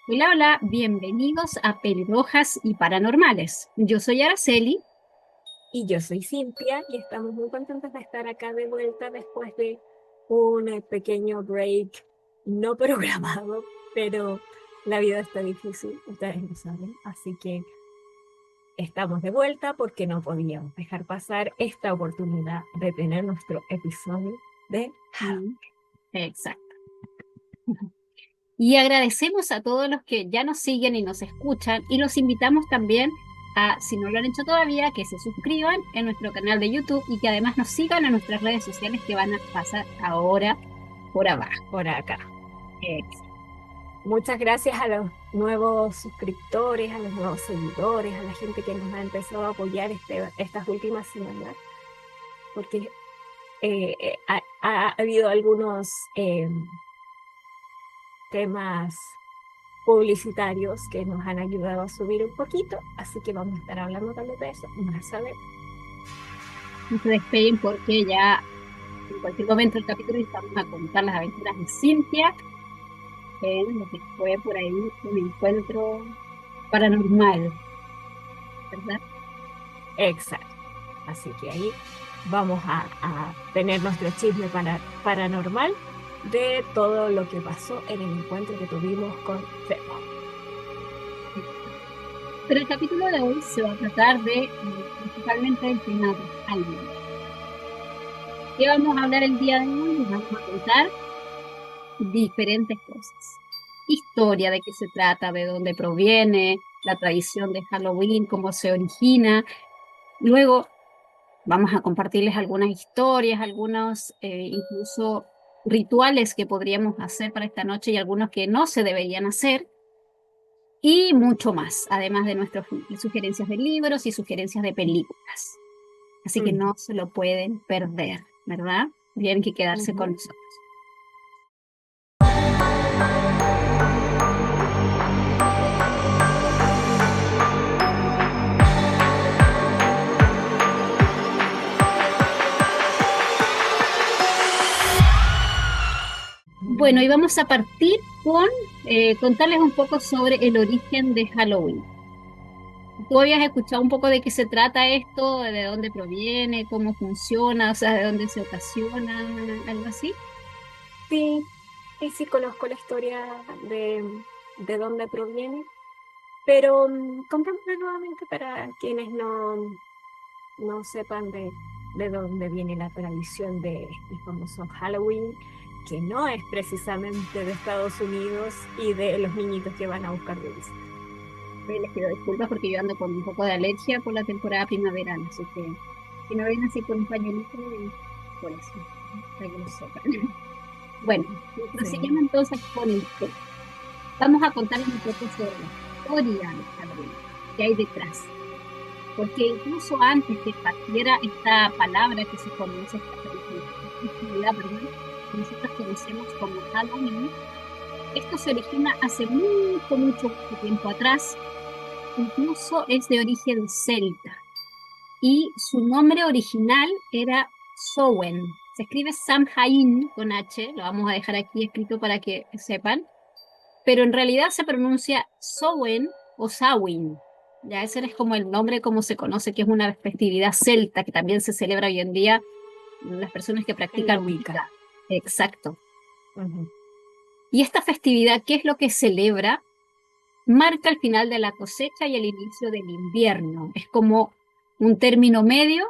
Hola, hola, bienvenidos a Pelirrojas y Paranormales. Yo soy Araceli. Y yo soy Cintia y estamos muy contentos de estar acá de vuelta después de un pequeño break no programado, pero la vida está difícil, ustedes lo saben, así que estamos de vuelta porque no podíamos dejar pasar esta oportunidad de tener nuestro episodio de Halloween. Mm, Exacto. Y agradecemos a todos los que ya nos siguen y nos escuchan y los invitamos también a, si no lo han hecho todavía, que se suscriban en nuestro canal de YouTube y que además nos sigan en nuestras redes sociales que van a pasar ahora por abajo. Por acá. Ex- Muchas gracias a los nuevos suscriptores, a los nuevos seguidores, a la gente que nos ha empezado a apoyar estas últimas semanas, porque ha habido algunos temas publicitarios que nos han ayudado a subir un poquito, así que vamos a estar hablando también de eso más adelante. No se despeguen porque ya en cualquier momento del capítulo vamos a contar las aventuras de Cintia en lo que fue por ahí un encuentro paranormal, ¿verdad? Exacto. Así que ahí vamos a tener nuestro chisme paranormal de todo lo que pasó en el encuentro que tuvimos con Febo. Pero el capítulo de hoy se va a tratar de principalmente el tema de Halloween. ¿Qué vamos a hablar el día de hoy? Les vamos a contar diferentes cosas. Historia, de qué se trata, de dónde proviene, la tradición de Halloween, cómo se origina. Luego vamos a compartirles algunas historias, algunos incluso rituales que podríamos hacer para esta noche y algunos que no se deberían hacer. Y mucho más, además de nuestras sugerencias de libros y sugerencias de películas. Así que Ujú, no se lo pueden perder, ¿verdad? Tienen que quedarse con ujú. nosotros. Bueno, y vamos a partir con contarles un poco sobre el origen de Halloween. ¿Tú habías escuchado un poco de qué se trata esto, de dónde proviene, cómo funciona, o sea, de dónde se ocasiona, algo así? Sí, y sí conozco la historia de dónde proviene, pero contémosla nuevamente para quienes no sepan de dónde viene la tradición de este famoso Halloween, que no es precisamente de Estados Unidos y de los niñitos que van a buscar dulces. Les pido disculpas porque yo ando con un poco de alergia por la temporada primaveral, así que si me ven así con un pañuelito, por eso, para que lo sepan. Bueno, Sí. prosiguiendo entonces con el tema. Vamos a contarles un poco sobre la historia de Halloween, qué hay detrás. Porque incluso antes que partiera esta palabra que se conoce, esta festividad, perdón, que nosotros conocemos como Halloween, esto se origina hace mucho, mucho, mucho tiempo atrás. Incluso es de origen celta y su nombre original era Samhain. Se escribe Samhain con H, lo vamos a dejar aquí escrito para que sepan, pero en realidad se pronuncia Samhain o Samhain. Ya ese es como el nombre como se conoce, que es una festividad celta que también se celebra hoy en día las personas que En la practican Wicca. Wicca. Exacto. Ujú. Y esta festividad, ¿qué es lo que celebra? Marca el final de la cosecha y el inicio del invierno. Es como un término medio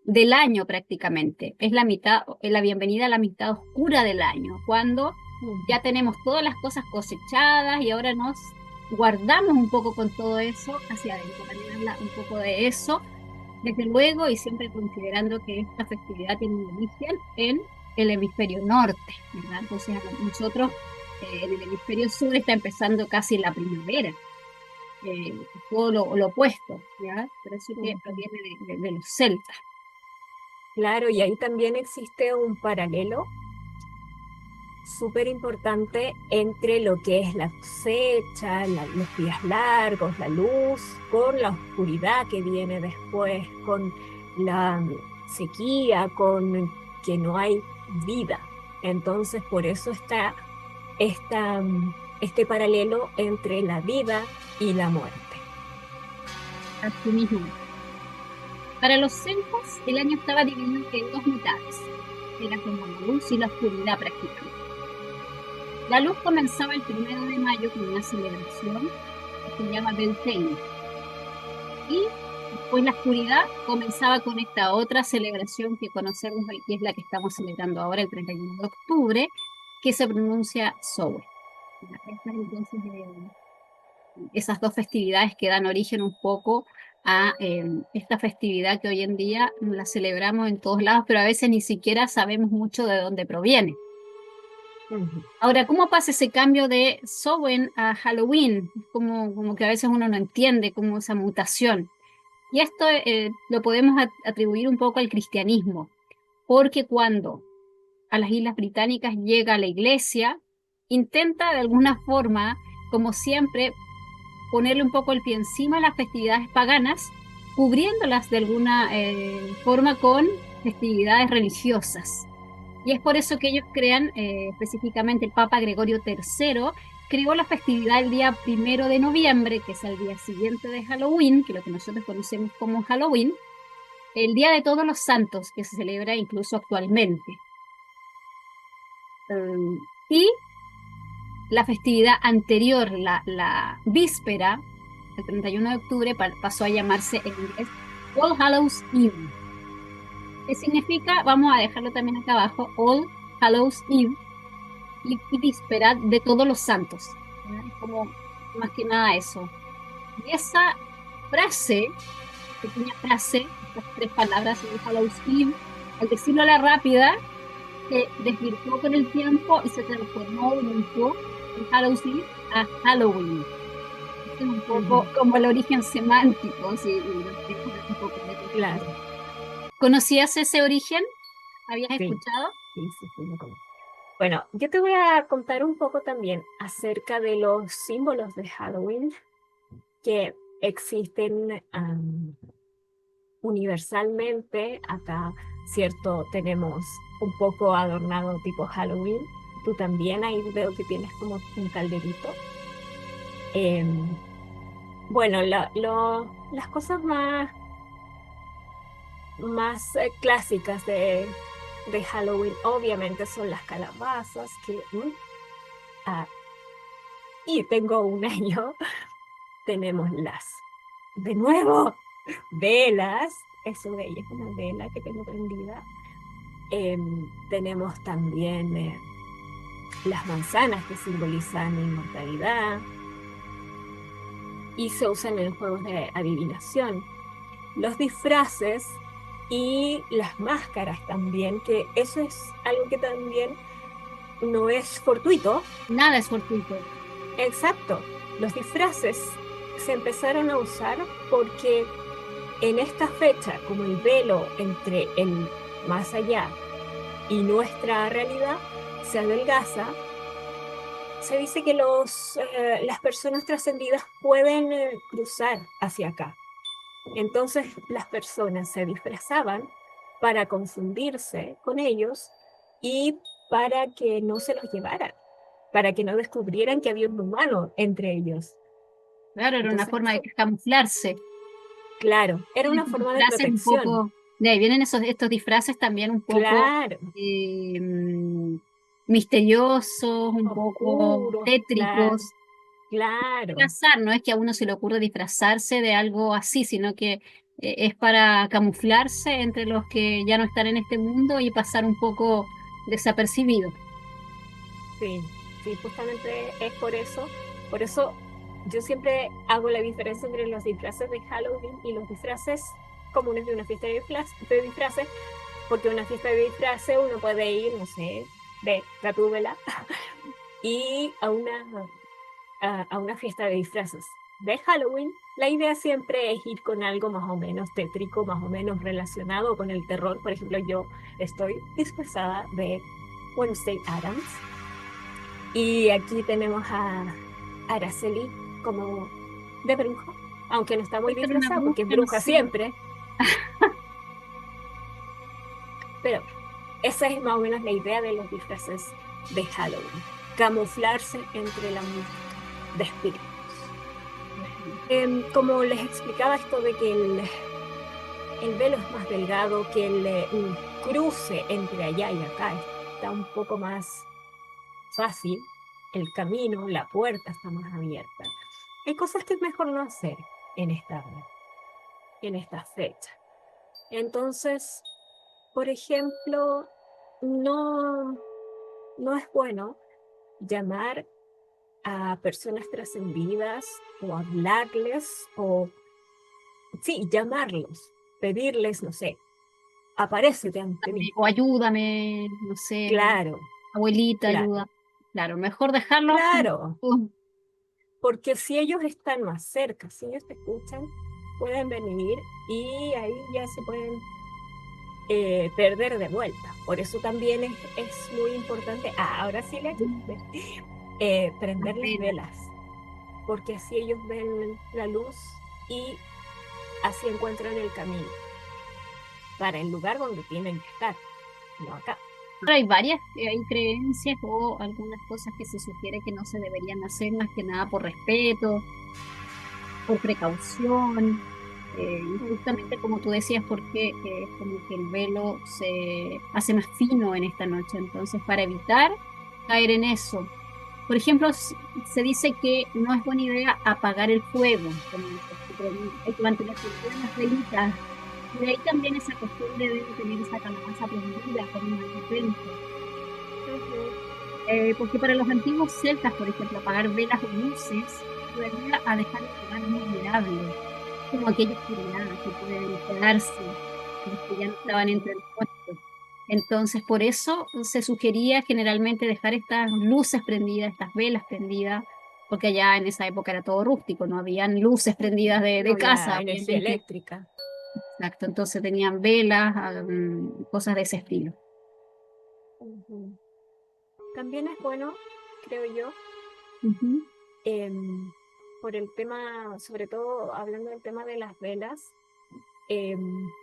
del año prácticamente. Es la mitad, es la bienvenida a la mitad oscura del año, cuando Ujú. ya tenemos todas las cosas cosechadas y ahora nos guardamos un poco con todo eso hacia adentro. También habla un poco de eso, desde luego, y siempre considerando que esta festividad tiene un origen en el hemisferio norte, ¿verdad? Entonces, nosotros en el hemisferio sur está empezando casi la primavera, todo lo opuesto, ¿ya? Por eso que Ujú. proviene de los celtas. Claro, y ahí también existe un paralelo súper importante entre lo que es la cosecha, los días largos, la luz, con la oscuridad que viene después, con la sequía, con que no hay vida. Entonces, por eso está esta este paralelo entre la vida y la muerte. Así mismo. Para los celtas, el año estaba dividido en dos mitades. Era como la luz y la oscuridad prácticamente. La luz comenzaba el 1 de mayo con una celebración que se llama Beltane. Y después la oscuridad comenzaba con esta otra celebración que conocemos hoy, que es la que estamos celebrando ahora, el 31 de octubre, que se pronuncia Samhain. Estas, entonces, esas dos festividades que dan origen un poco a esta festividad que hoy en día la celebramos en todos lados, pero a veces ni siquiera sabemos mucho de dónde proviene. Ujú. Ahora, ¿cómo pasa ese cambio de Samhain a Halloween? Es como que a veces uno no entiende como esa mutación. Y esto lo podemos atribuir un poco al cristianismo, porque cuando a las Islas Británicas llega la iglesia, intenta de alguna forma, como siempre, ponerle un poco el pie encima a las festividades paganas, cubriéndolas de alguna forma con festividades religiosas. Y es por eso que ellos crean, específicamente el Papa Gregorio III, creó la festividad el día 1 de noviembre, que es el día siguiente de Halloween, que es lo que nosotros conocemos como Halloween, el Día de Todos los Santos, que se celebra incluso actualmente. Y la festividad anterior, la víspera, el 31 de octubre, pasó a llamarse en inglés All Hallows Eve. ¿Qué significa? Vamos a dejarlo también acá abajo, All Hallows Eve y víspera de todos los santos. ¿Verdad? Es como más que nada eso. Y esa frase, pequeña frase, estas tres palabras, All Hallows Eve, al decirlo a la rápida, se desvirtuó con el tiempo y se transformó de nuevo en Hallows Eve a Halloween. Este es un poco Ujú. como el origen semántico, si lo queremos ver un poco de Claro, perspectiva. ¿Conocías ese origen? ¿Habías sí, escuchado? sí, lo conozco. Bueno, yo te voy a contar un poco también acerca de los símbolos de Halloween que existen universalmente. Acá, cierto, tenemos un poco adornado tipo Halloween. Tú también ahí veo que tienes como un calderito. Em, bueno, las cosas más clásicas de Halloween obviamente son las calabazas, ah, y tengo un año, tenemos de nuevo, velas, eso de ella es una vela que tengo prendida. Tenemos también las manzanas que simbolizan inmortalidad y se usan en juegos de adivinación. Los disfraces y las máscaras también, que eso es algo que también no es fortuito. Nada es fortuito. Exacto, los disfraces se empezaron a usar porque en esta fecha, como el velo entre el más allá y nuestra realidad se adelgaza, se dice que las personas trascendidas pueden cruzar hacia acá. Entonces las personas se disfrazaban para confundirse con ellos y para que no se los llevaran, para que no descubrieran que había un humano entre ellos. Claro, era una Entonces, forma de eso, camuflarse. claro, era una Estos forma de disfraces un protección. poco, de ahí vienen estos disfraces también un poco Claro, eh, mm, misteriosos, un poco oscuros, claro, tétricos. claro. Disfrazar, no es que a uno se le ocurra disfrazarse de algo así, sino que es para camuflarse entre los que ya no están en este mundo y pasar un poco desapercibido. Sí, sí, justamente es por eso. Por eso yo siempre hago la diferencia entre los disfraces de Halloween y los disfraces comunes de una fiesta de disfraces, porque una fiesta de disfraces uno puede ir, no sé, de Gatúbela y a una fiesta de disfraces de Halloween. La idea siempre es ir con algo más o menos tétrico, más o menos relacionado con el terror. Por ejemplo, yo estoy disfrazada de Wednesday Addams. Y aquí tenemos a Araceli como de bruja, aunque no está muy Puede ser una disfrazada bruja, porque es no bruja sé. siempre, pero esa es más o menos la idea de los disfraces de Halloween. camuflarse entre la multitud de espíritus. Como les explicaba esto de que el velo es más delgado, que el cruce entre allá y acá está un poco más fácil, el camino, la puerta está más abierta. Hay cosas que es mejor no hacer en esta fecha. Entonces, por ejemplo, no es bueno llamar a personas trascendidas o hablarles o, sí, llamarlos, pedirles, no sé, aparécete ante mí. O ayúdame, no sé, Claro, abuelita, claro, ayuda. Claro, mejor dejarlo. claro, porque si ellos están más cerca, si ellos te escuchan, pueden venir y ahí ya se pueden perder de vuelta. Por eso también es muy importante, ahora sí le prenderles velas, porque así ellos ven la luz y así encuentran el camino para el lugar donde tienen que estar, no acá. Pero hay creencias o algunas cosas que se sugiere que no se deberían hacer más que nada por respeto, por precaución, y justamente como tú decías, porque como que el velo se hace más fino en esta noche, entonces para evitar caer en eso. Por ejemplo, se dice que no es buena idea apagar el fuego, hay que mantener prendidas las velitas. Y de ahí también esa costumbre de tener esa calabaza prendida con un repente. Porque para los antiguos celtas, por ejemplo, apagar velas o luces ayudaría a dejar el lugar más vulnerable, como aquellos que pueden quedarse, los que ya no estaban entre los puestos. Entonces, por eso se sugería generalmente dejar estas luces prendidas, estas velas prendidas, porque allá en esa época era todo rústico, no habían luces prendidas No de casa, había energía obviamente. eléctrica. Exacto, entonces tenían velas, cosas de ese estilo. Ujú. También es bueno, creo yo, Ujú. em, por el tema, sobre todo hablando del tema de las velas,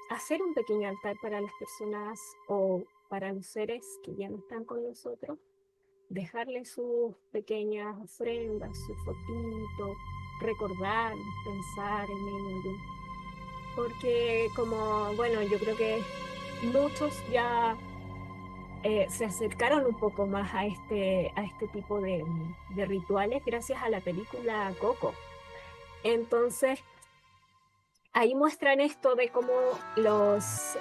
hacer un pequeño altar para las personas o para los seres que ya no están con nosotros, dejarles sus pequeñas ofrendas, su fotito, recordar, pensar en ello. Porque como, bueno, yo creo que muchos ya se acercaron un poco más a este tipo de rituales gracias a la película Coco. Entonces, ahí muestran esto de cómo las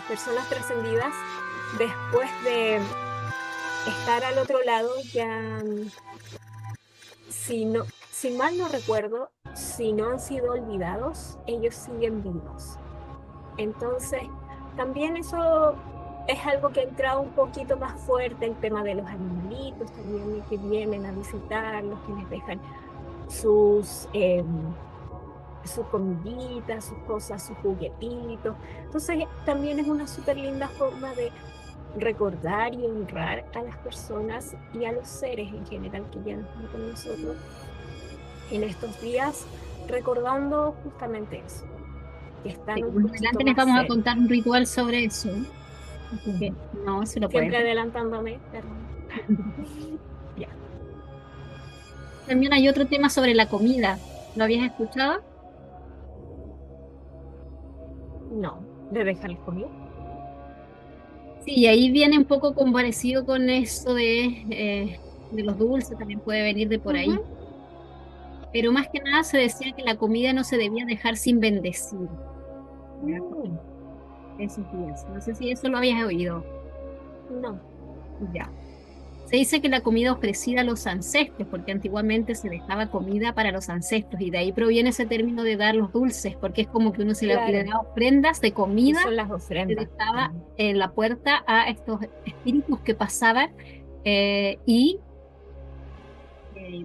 personas trascendidas, después de estar al otro lado, ya, si mal no recuerdo, si no han sido olvidados, ellos siguen vivos. Entonces, también eso es algo que ha entrado un poquito más fuerte, el tema de los animalitos también que vienen a visitarlos, que les dejan sus comiditas, sus cosas, sus juguetitos. Entonces, también es una súper linda forma de recordar y honrar a las personas y a los seres en general que ya no están con nosotros en estos días, recordando justamente eso, que están Sí, un más poquito adelante les más vamos a cerca. contar un ritual sobre eso, así que Ujú. no se lo pueden Siempre perder. adelantándome, perdón. Ya, También hay otro tema sobre la comida. ¿Lo habías escuchado? no, de dejarles comida. Sí, y ahí viene un poco parecido con eso de los dulces, también puede venir de por Ujú. ahí. Pero más que nada se decía que la comida no se debía dejar sin bendecir, ¿ya? Porque Mm, esos días. No sé si eso lo habías oído. no, Ya. Se dice que la comida ofrecida a los ancestros, porque antiguamente se dejaba comida para los ancestros, y de ahí proviene ese término de dar los dulces, porque es como que uno le claro, da ofrendas de y comida, son las se ofrendas. dejaba en la puerta a estos espíritus que pasaban, y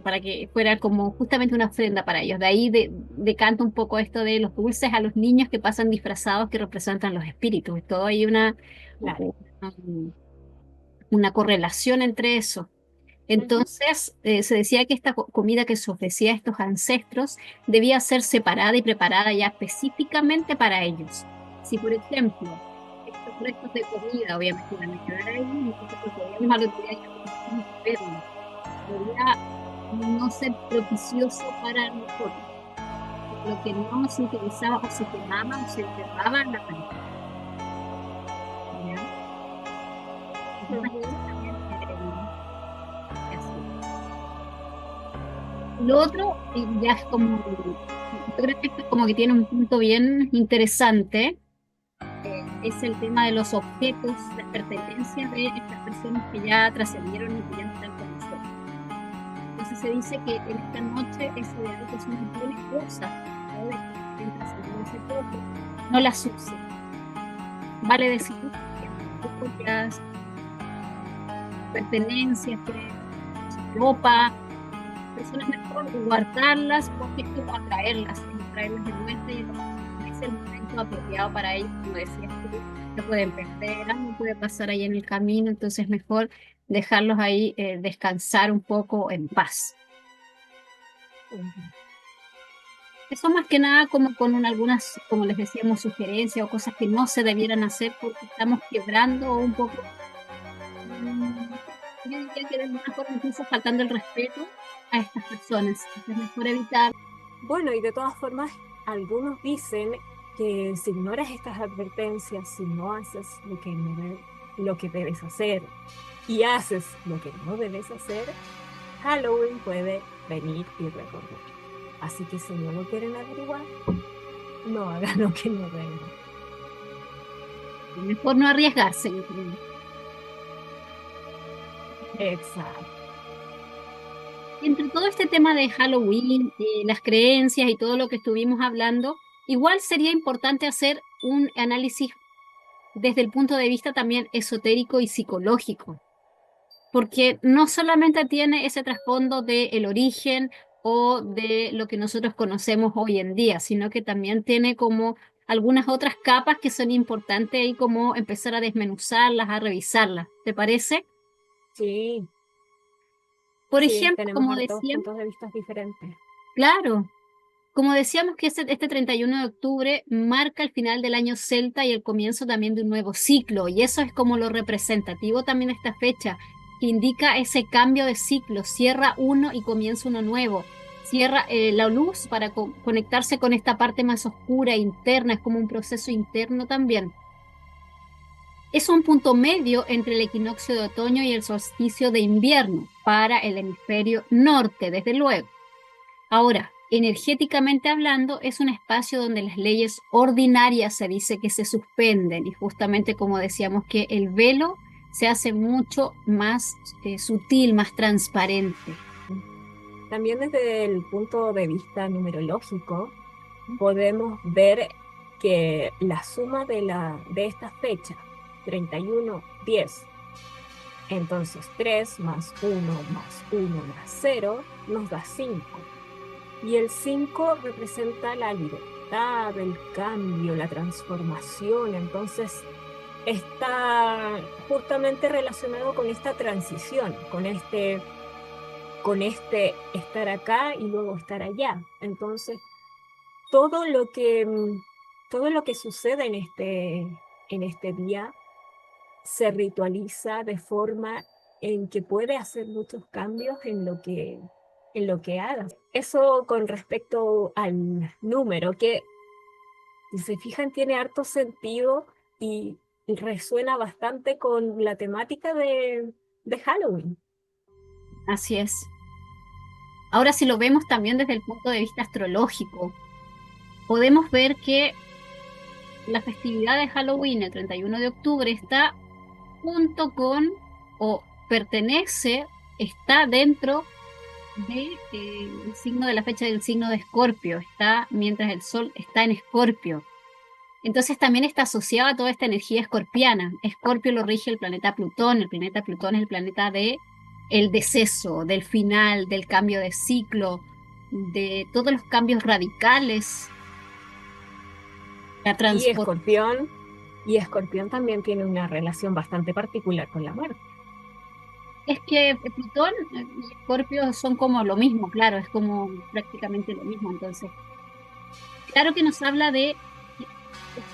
para que fuera como justamente una ofrenda para ellos. De ahí decanta un poco esto de los dulces a los niños que pasan disfrazados que representan los espíritus. Todo hay Claro. una correlación entre eso. Ujú. Entonces, se decía que esta comida que se ofrecía a estos ancestros debía ser separada y preparada ya específicamente para ellos. Si, por ejemplo, esta restos de comida, obviamente van a quedar ahí, entonces pues, podríamos al otro día ya verlo. Podría no ser propicioso para nosotros, por lo que no se utilizaba o se quemaba o se enterraba en la pared. ¿Ya? Entonces, Ujú. también se hacía. Lo otro ya es como, yo creo que esto como que tiene un punto bien interesante, es el tema de los objetos, las pertenencias de estas personas que ya trascendieron y que ya no están con nosotros. Entonces se dice que en esta noche es ideal que si uno tiene cosas o de que estén trascendiendo ese poco, no las use. Vale decir que joyas, pertenencias, ropa, personas mejor guardarlas porque es como atraerlas, es traerlas de vuelta y no es el momento apropiado para ellos, como decías tú, se pueden perder, algo puede pasar ahí en el camino, entonces mejor dejarlos ahí descansar un poco en paz. Ujú. Eso más que nada como con algunas, como les decíamos, sugerencias o cosas que no se debieran hacer porque estamos quebrando un poco, mm, yo diría que de alguna forma incluso faltando el respeto a estas personas. Entonces mejor evitar. Bueno, y de todas formas, algunos dicen que si ignoras estas advertencias, si no haces lo que lo que debes hacer y haces lo que no debes hacer, Halloween puede venir y recorrer. Así que si no lo quieren averiguar, no hagan lo que no deben. Mejor no arriesgarse, yo creo. Exacto. Entre todo este tema de Halloween, las creencias y todo lo que estuvimos hablando, igual sería importante hacer un análisis desde el punto de vista también esotérico y psicológico, porque no solamente tiene ese trasfondo del origen o de lo que nosotros conocemos hoy en día, sino que también tiene como algunas otras capas que son importantes y como empezar a desmenuzarlas, a revisarlas. ¿Te parece? Sí, Por sí, ejemplo, tenemos como hartos decíamos, puntos de vista diferentes. claro, como decíamos que este 31 de octubre marca el final del año celta y el comienzo también de un nuevo ciclo, y eso es como lo representativo también de esta fecha, que indica ese cambio de ciclo, cierra uno y comienza uno nuevo, cierra la luz para conectarse con esta parte más oscura, interna, es como un proceso interno también. Es un punto medio entre el equinoccio de otoño y el solsticio de invierno para el hemisferio norte, desde luego. Ahora, energéticamente hablando, es un espacio donde las leyes ordinarias se dice que se suspenden y justamente como decíamos que el velo se hace mucho más sutil, más transparente. También desde el punto de vista numerológico, podemos ver que la suma de esta fecha, 31 10, entonces 3 más uno más cero nos da 5. Y el 5 representa la libertad, el cambio, la transformación. Entonces está justamente relacionado con esta transición, con este estar acá y luego estar allá. Entonces, todo lo que, todo lo que sucede en este día se ritualiza de forma en que puede hacer muchos cambios en lo que hagas. Eso con respecto al número, que si se fijan tiene harto sentido y resuena bastante con la temática de Halloween. Así es. Ahora, si lo vemos también desde el punto de vista astrológico, podemos ver que la festividad de Halloween, el 31 de octubre, está junto con o pertenece, está dentro de, el signo de la fecha del signo de Escorpio, está mientras el Sol está en Escorpio. Entonces también está asociada a toda esta energía escorpiana. Escorpio lo rige el planeta Plutón es el planeta de el deceso, del final, del cambio de ciclo, de todos los cambios radicales, la Y transformación. Escorpión, y Escorpión también tiene una relación bastante particular con la muerte. Es que Plutón y Escorpio son como lo mismo, claro, es como prácticamente lo mismo. Entonces, claro que nos habla de,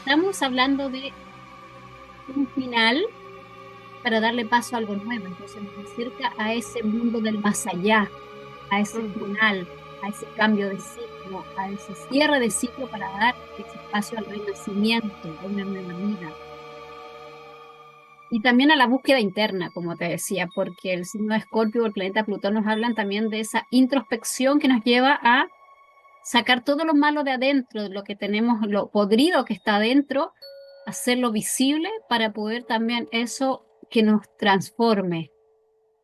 estamos hablando de un final para darle paso a algo nuevo. Entonces nos acerca a ese mundo del más allá, a ese Ujú. final, a ese cambio de ciclo, a ese cierre de ciclo para dar ese espacio al renacimiento, a una nueva vida. Y también a la búsqueda interna, como te decía, porque el signo de Escorpio o el planeta Plutón nos hablan también de esa introspección que nos lleva a sacar todo lo malo de adentro, de lo que tenemos, lo podrido que está adentro, hacerlo visible para poder también eso que nos transforme,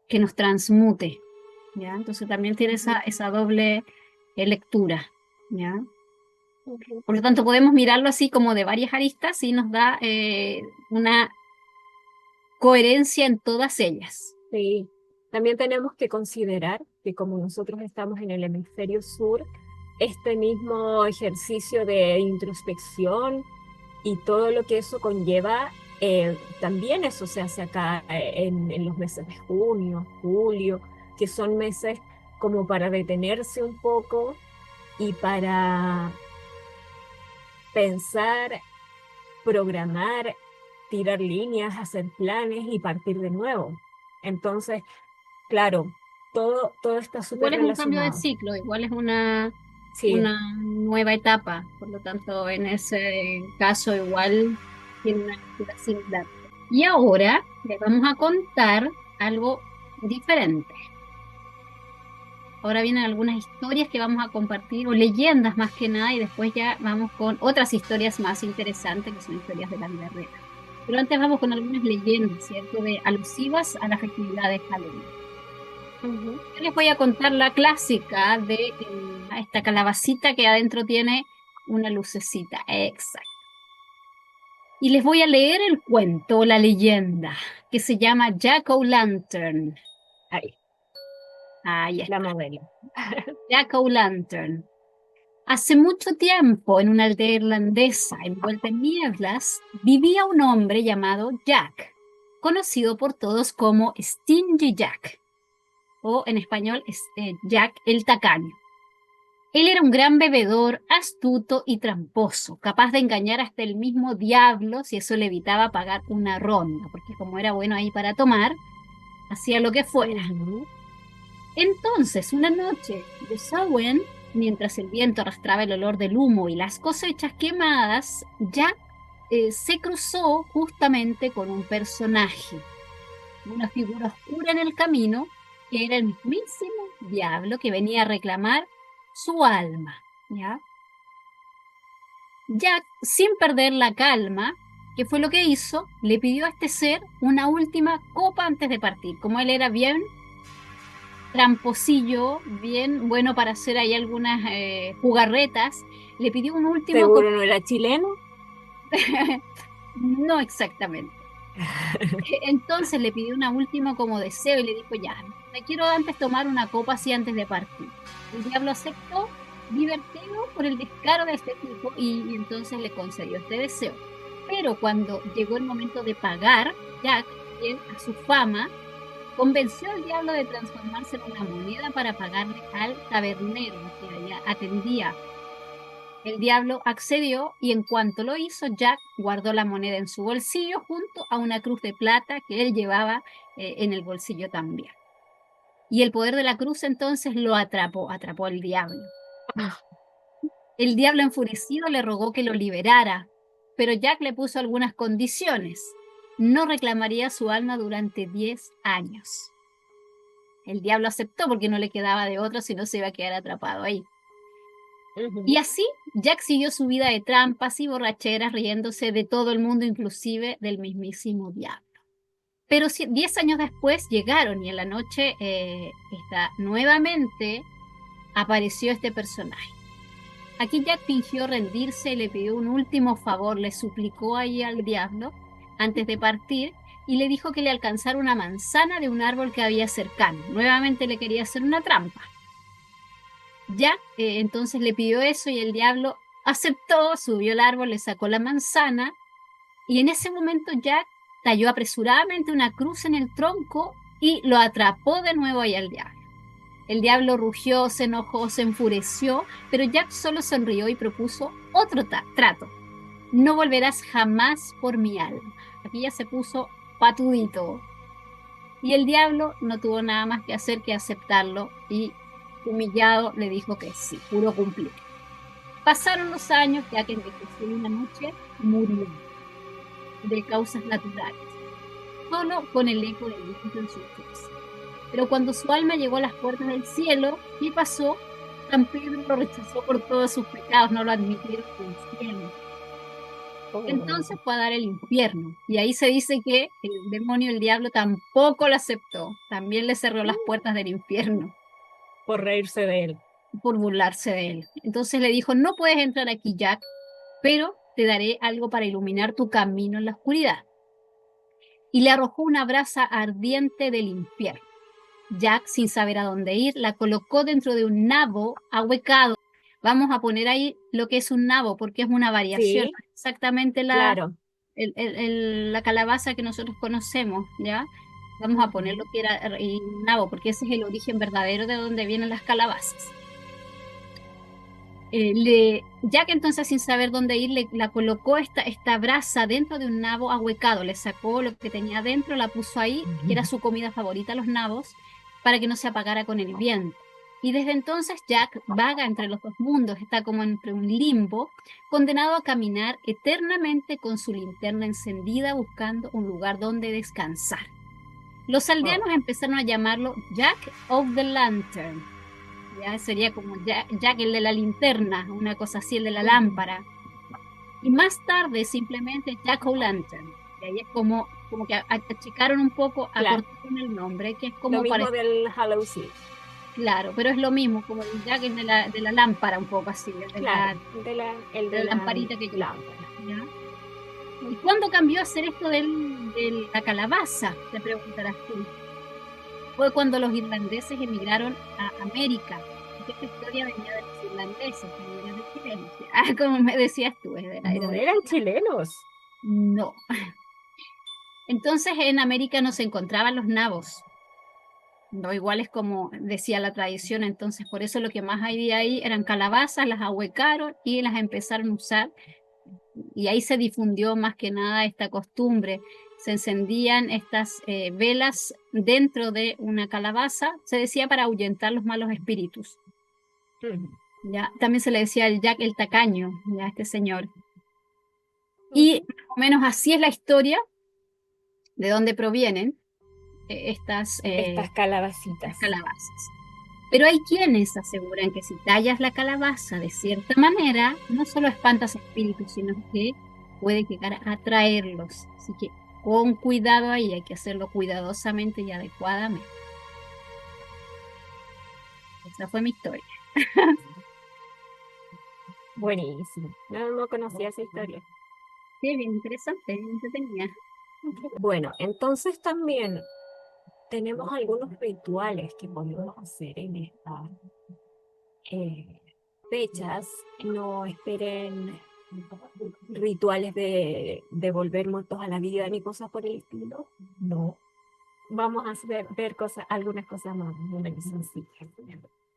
que nos transmute, ¿ya? Entonces también tiene Ujú. esa doble lectura, ¿ya? Ujú. Por lo tanto, podemos mirarlo así como de varias aristas y nos da una coherencia en todas ellas. Sí, también tenemos que considerar que como nosotros estamos en el hemisferio sur, este mismo ejercicio de introspección y todo lo que eso conlleva, también eso se hace acá en los meses de junio, julio, que son meses como para detenerse un poco y para pensar, programar, tirar líneas, hacer planes y partir de nuevo. Entonces, claro, todo está súper Igual es un cambio de relacionado. ciclo, igual es Sí. una nueva etapa, por lo tanto, en ese caso igual tiene una lectura similar. Y ahora les vamos a contar algo diferente. Ahora vienen algunas historias que vamos a compartir, o leyendas más que nada, y después ya vamos con otras historias más interesantes, que son historias de la vida real. Pero antes vamos con algunas leyendas, ¿cierto? De alusivas a la festividad de Halloween. Ujú. Yo les voy a contar la clásica de esta calabacita que adentro tiene una lucecita. Exacto. Y les voy a leer el cuento, la leyenda, que se llama Jack O'Lantern. Ahí, Ahí la está. modelo. Jack O'Lantern. Hace mucho tiempo, en una aldea irlandesa envuelta en nieblas, vivía un hombre llamado Jack, conocido por todos como Stingy Jack, o en español Jack el Tacaño. Él era un gran bebedor, astuto y tramposo, capaz de engañar hasta el mismo diablo si eso le evitaba pagar una ronda, porque como era bueno ahí para tomar, hacía lo que fuera. Ujú. Entonces, una noche de Samhain, mientras el viento arrastraba el olor del humo y las cosechas quemadas, Jack se cruzó justamente con un personaje, una figura oscura en el camino, que era el mismísimo diablo que venía a reclamar su alma, ¿ya? Jack, sin perder la calma, ¿qué fue lo que hizo? Le pidió a este ser una última copa antes de partir. Como él era bien tramposillo, bien bueno para hacer ahí algunas jugarretas, le pidió un último ¿Seguro no era chileno? no exactamente. Entonces le pidió una última como deseo y le dijo, ya, me quiero antes tomar una copa así antes de partir. El diablo aceptó, divertido por el descaro de este tipo, y entonces le concedió este deseo. Pero cuando llegó el momento de pagar, Jack, fiel a su fama, convenció al diablo de transformarse en una moneda para pagarle al tabernero que allá atendía. El diablo accedió y en cuanto lo hizo, Jack guardó la moneda en su bolsillo junto a una cruz de plata que él llevaba en el bolsillo también. Y el poder de la cruz entonces lo atrapó, atrapó al diablo. El diablo enfurecido le rogó que lo liberara, pero Jack le puso algunas condiciones. No reclamaría su alma durante 10 años. El diablo aceptó porque no le quedaba de otro si no se iba a quedar atrapado ahí. Y Ujú. así, Jack siguió su vida de trampas y borracheras, riéndose de todo el mundo, inclusive del mismísimo diablo. Pero 10 años después llegaron y en la noche nuevamente apareció este personaje. Aquí Jack fingió rendirse y le pidió un último favor, le suplicó ahí al diablo antes de partir y le dijo que le alcanzara una manzana de un árbol que había cercano. Nuevamente le quería hacer una trampa. Jack entonces le pidió eso y el diablo aceptó, subió al árbol, le sacó la manzana y en ese momento Jack talló apresuradamente una cruz en el tronco y lo atrapó de nuevo ahí al diablo. El diablo rugió, se enojó, se enfureció, pero Jack solo sonrió y propuso otro trato. no volverás jamás por mi alma. Aquí ya se puso patudito. Y el diablo no tuvo nada más que hacer que aceptarlo y humillado le dijo que sí, juró cumplir. Pasaron los años, ya que envejeció y una noche murió de causas naturales, solo con el eco del viento en su cabeza. Pero cuando su alma llegó a las puertas del cielo, ¿qué pasó? San Pedro lo rechazó por todos sus pecados, no lo admitieron en el cielo. Oh, Entonces fue a dar el infierno. Y ahí se dice que el demonio, el diablo, tampoco lo aceptó. También le cerró las puertas del infierno por reírse de él. por burlarse de él. Entonces le dijo, no puedes entrar aquí, Jack, pero te daré algo para iluminar tu camino en la oscuridad. Y le arrojó una brasa ardiente del infierno. Jack, sin saber a dónde ir, la colocó dentro de un nabo ahuecado. Vamos a poner ahí lo que es un nabo, porque es una variación, Sí, no es exactamente claro. la calabaza que nosotros conocemos, ¿ya? Vamos a poner lo Ujú. que era un nabo, porque ese es el origen verdadero de donde vienen las calabazas. Jack entonces sin saber dónde ir, la colocó esta brasa dentro de un nabo ahuecado, le sacó lo que tenía dentro, la puso ahí, que era su comida favorita, los nabos, para que no se apagara con el viento. Y desde entonces Jack vaga entre los dos mundos, está como entre un limbo, condenado a caminar eternamente con su linterna encendida buscando un lugar donde descansar. Los Oh, aldeanos empezaron a llamarlo Jack of the Lantern. Ya sería como Jack el de la linterna, una cosa así, el de la ujú. lámpara. Y más tarde simplemente Jack O'Lantern. Y ahí es como que achicaron un poco, Claro, acortaron el nombre, que es lo como para, mismo del Hallows Eve. claro, pero es lo mismo, como el Jack el de la lámpara, un poco así, Claro, el de de la la lamparita que lleva. lámpara. ¿Ya? ¿Y cuándo cambió a hacer esto de la calabaza? Te preguntarás tú. Fue cuando los irlandeses emigraron a América. Porque esta historia venía de los irlandeses, no era de chilenos. Ah, como me decías tú, era No de eran Chile. chilenos. No. Entonces en América no se encontraban los nabos, no iguales como decía la tradición. Entonces por eso lo que más había ahí eran calabazas, las ahuecaron y las empezaron a usar. Y ahí se difundió más que nada esta costumbre. Se encendían estas velas dentro de una calabaza, se decía para ahuyentar los malos espíritus. Ujú, Ya, también se le decía el Jack el tacaño, ya este señor. Y ujú. más o menos así es la historia de dónde provienen Estas estas calabacitas. calabazas. Pero hay quienes aseguran que si tallas la calabaza de cierta manera, no solo espantas espíritus, sino que puede llegar a atraerlos. Así que con cuidado ahí, hay que hacerlo cuidadosamente y adecuadamente. Esa fue mi historia. Buenísimo. No, no conocía esa historia. Sí, bien interesante, bien entretenida. Bueno, entonces también tenemos algunos rituales que podemos hacer en estas eh, fechas. No esperen rituales de volver muertos a la vida ni cosas por el estilo. No. Vamos a ver cosas, algunas cosas más, muy sencillas.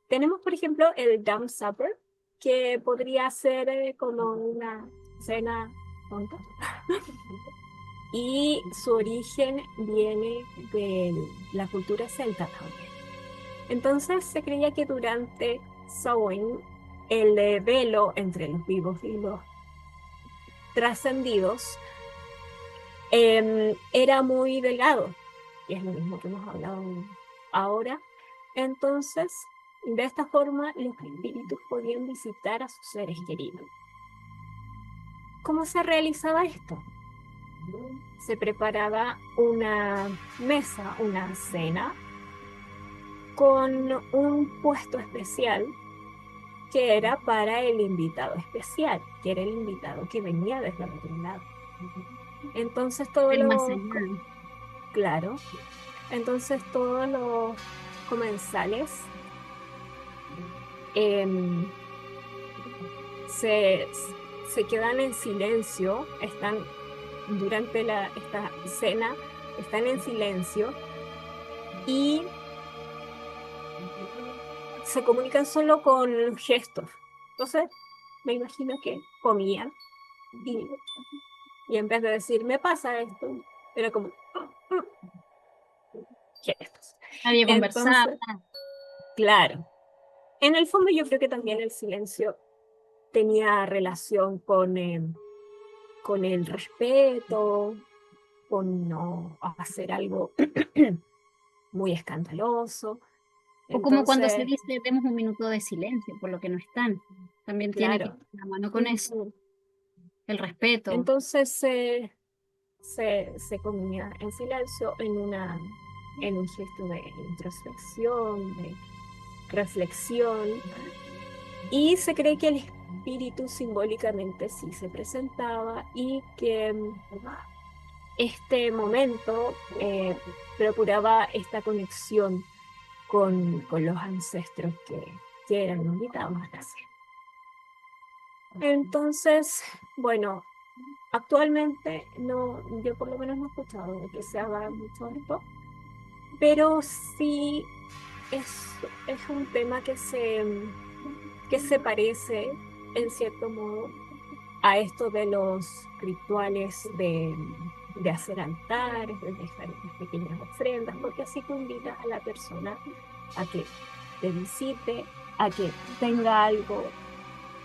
Tenemos, por ejemplo, el Dumb Supper, que podría ser como una cena tonta. Y su origen viene de la cultura celta también. Entonces se creía que durante Samhain el velo entre los vivos y los trascendidos era muy delgado, y es lo mismo que hemos hablado ahora. Entonces, de esta forma, los espíritus podían visitar a sus seres queridos. ¿Cómo se realizaba esto? Se preparaba una mesa, una cena, con un puesto especial que era para el invitado especial, que era el invitado que venía desde el otro lado. Entonces, El más allá. claro, entonces todos los comensales em, se, se quedan en silencio, están durante esta cena, están en silencio y se comunican solo con gestos. Entonces, me imagino que comían, Y, y en vez de decir, me pasa esto, era como, ¿qué es esto? Nadie conversaba. Entonces, claro, en el fondo yo creo que también el silencio tenía relación con el respeto, con no hacer algo muy escandaloso. O como cuando se Entonces, dice, demos un minuto de silencio por lo que no están. También tiene que ir claro. de la mano con eso, Ujú. el respeto. Entonces se comía en silencio en un gesto de introspección, de reflexión, y se cree que el espíritu simbólicamente sí se presentaba y que este momento procuraba esta conexión con los ancestros que eran invitados a nacer. Entonces, bueno, actualmente no, yo por lo menos no he escuchado de que se haga mucho esto, pero sí es un tema que se parece en cierto modo a esto de los rituales de hacer altares, de dejar unas pequeñas ofrendas, porque así tú invitas a la persona a que te visite, a que tenga algo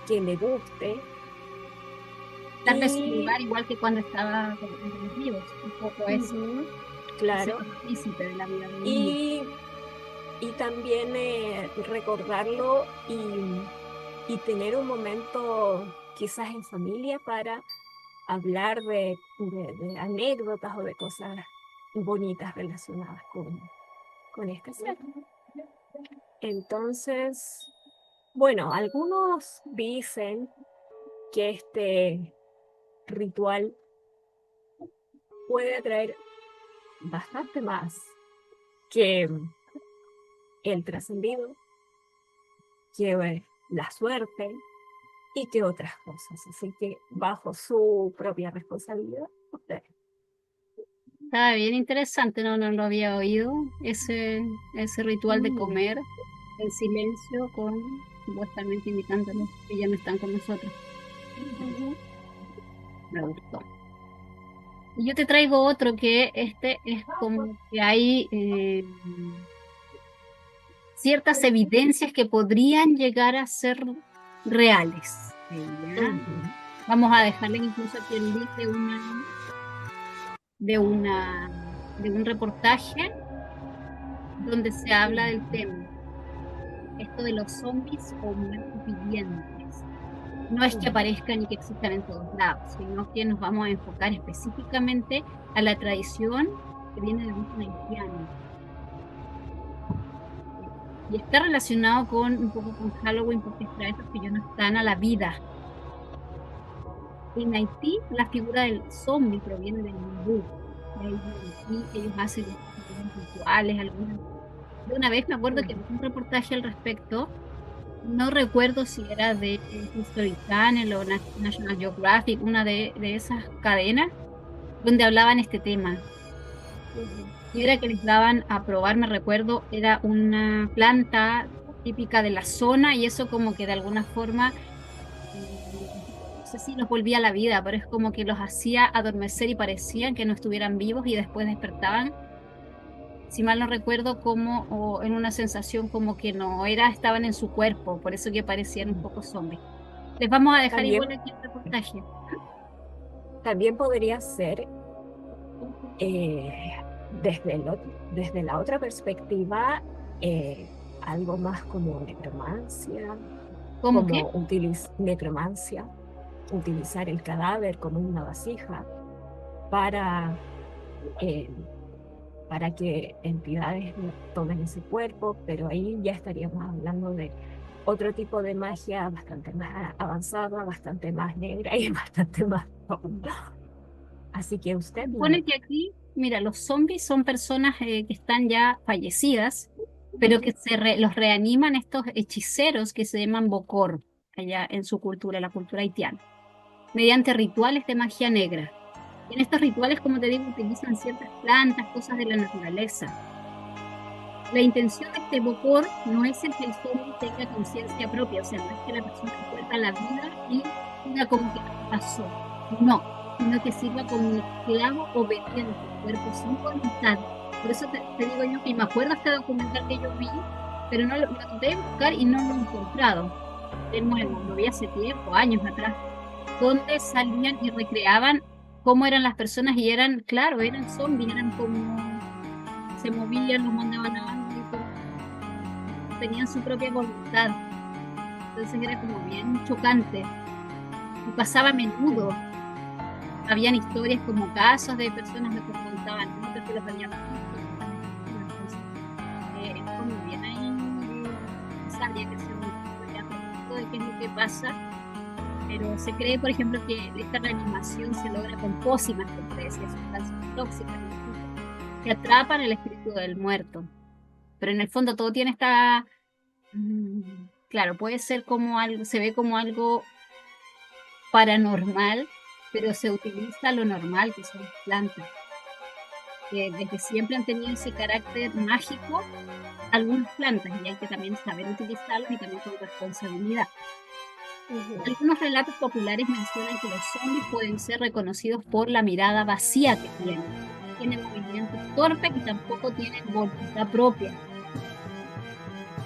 que le guste Darle su y lugar igual que cuando estaba entre los vivos. Un poco eso, ujú, ese claro, partícipe de la vida de uno. y, y también recordarlo y tener un momento quizás en familia para hablar de anécdotas o de cosas bonitas relacionadas con este ser. Entonces, bueno, algunos dicen que este ritual puede atraer bastante más que el trascendido, que la suerte y que otras cosas. Así que bajo su propia responsabilidad, usted. Estaba bien interesante, no lo había oído, ese ritual de Mm, comer en silencio con supuestamente invitándolos que ya no están con nosotros. ujú. Me gustó. Y yo te traigo otro que este es como que hay ciertas evidencias que podrían llegar a ser reales. ¿Ya? Ujú. Vamos a dejarle incluso aquí el link de una, de un reportaje donde se habla del tema, esto de los zombies o muertos vivientes. No es que Ujú. aparezcan y que existan en todos lados, sino que nos vamos a enfocar específicamente a la tradición que viene de origen haitiano. Y está relacionado con un poco con Halloween porque trae estos que ya no están a la vida. En Haití, la figura del zombie proviene del vudú. De ahí viene. Y ellos hacen algunos rituales, algunas. De una vez me acuerdo que vi un reportaje al respecto. No recuerdo si era de History Channel o National Geographic, una de esas cadenas, donde hablaban este tema. Ujú. Y era que les daban a probar, me recuerdo, era una planta típica de la zona y eso como que de alguna forma, no sé si los volvía a la vida, pero es como que los hacía adormecer y parecían que no estuvieran vivos y después despertaban, si mal no recuerdo, como o en una sensación como que no era, estaban en su cuerpo, por eso que parecían un poco zombies. Les vamos a dejar igual También, aquí el reportaje. también podría ser eh, desde la otra perspectiva, algo más como necromancia, ¿Cómo qué? como necromancia, utilizar el cadáver como una vasija para, eh, para que entidades tomen ese cuerpo, pero ahí ya estaríamos hablando de otro tipo de magia bastante más avanzada, bastante más negra y bastante más profunda. Así que usted, Supone que aquí, mira, los zombies son personas que están ya fallecidas, pero que los reaniman estos hechiceros que se llaman Bokor, allá en su cultura, la cultura haitiana, mediante rituales de magia negra. Y en estos rituales, como te digo, utilizan ciertas plantas, cosas de la naturaleza. la intención de este Bokor no es el que el zombie tenga conciencia propia, o sea, no es que la persona vuelva a la vida y diga como que pasó, no, sino que sirva como un esclavo obediente, cuerpo sin voluntad. Por eso te digo yo que me acuerdo este documental que yo vi, pero no lo traté de buscar y no lo he encontrado. De nuevo, lo vi hace tiempo, años atrás, donde salían y recreaban cómo eran las personas y eran, claro, eran zombies, eran como se movían, los mandaban a algo y como tenían su propia voluntad. Entonces era como bien chocante y pasaba a menudo. Habían historias como casos de personas que contaban otras que los habían visto. Entonces, es como bien ahí sabía que se podría respecto de qué es lo que pasa, pero se cree, por ejemplo, que esta reanimación se logra con pócimas, como te decía, sustancias tóxicas que atrapan el espíritu del muerto. Pero en el fondo todo tiene esta, claro, puede ser como algo, se ve como algo paranormal, pero se utiliza lo normal, que son las plantas, que desde siempre han tenido ese carácter mágico, algunas plantas, y hay que también saber utilizarlos y también con responsabilidad. Algunos relatos populares mencionan que los zombies pueden ser reconocidos por la mirada vacía que tienen. Tienen movimientos torpes y tampoco tienen voluntad propia.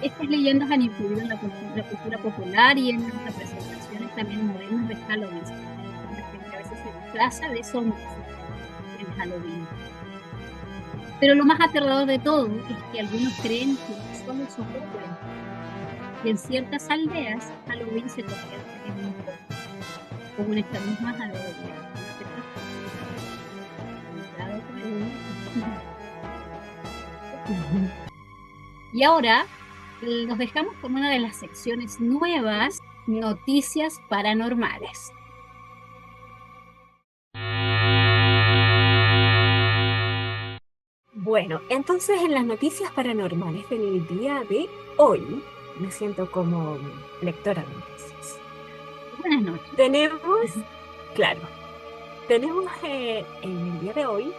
Estas leyendas han influido en la cultura popular y en las representaciones también modernas de Halloween. La gente a veces se disfraza de zombies en Halloween. Pero lo más aterrador de todo es que algunos creen que solo eso ocurre. Y en ciertas aldeas, Halloween se convierte en un como en estas mismas aldeas. Y ahora los dejamos con una de las secciones nuevas, noticias paranormales. Bueno, entonces en las noticias paranormales del día de hoy, me siento como lectora de noticias. Buenas noches. Tenemos, claro, tenemos en el día de hoy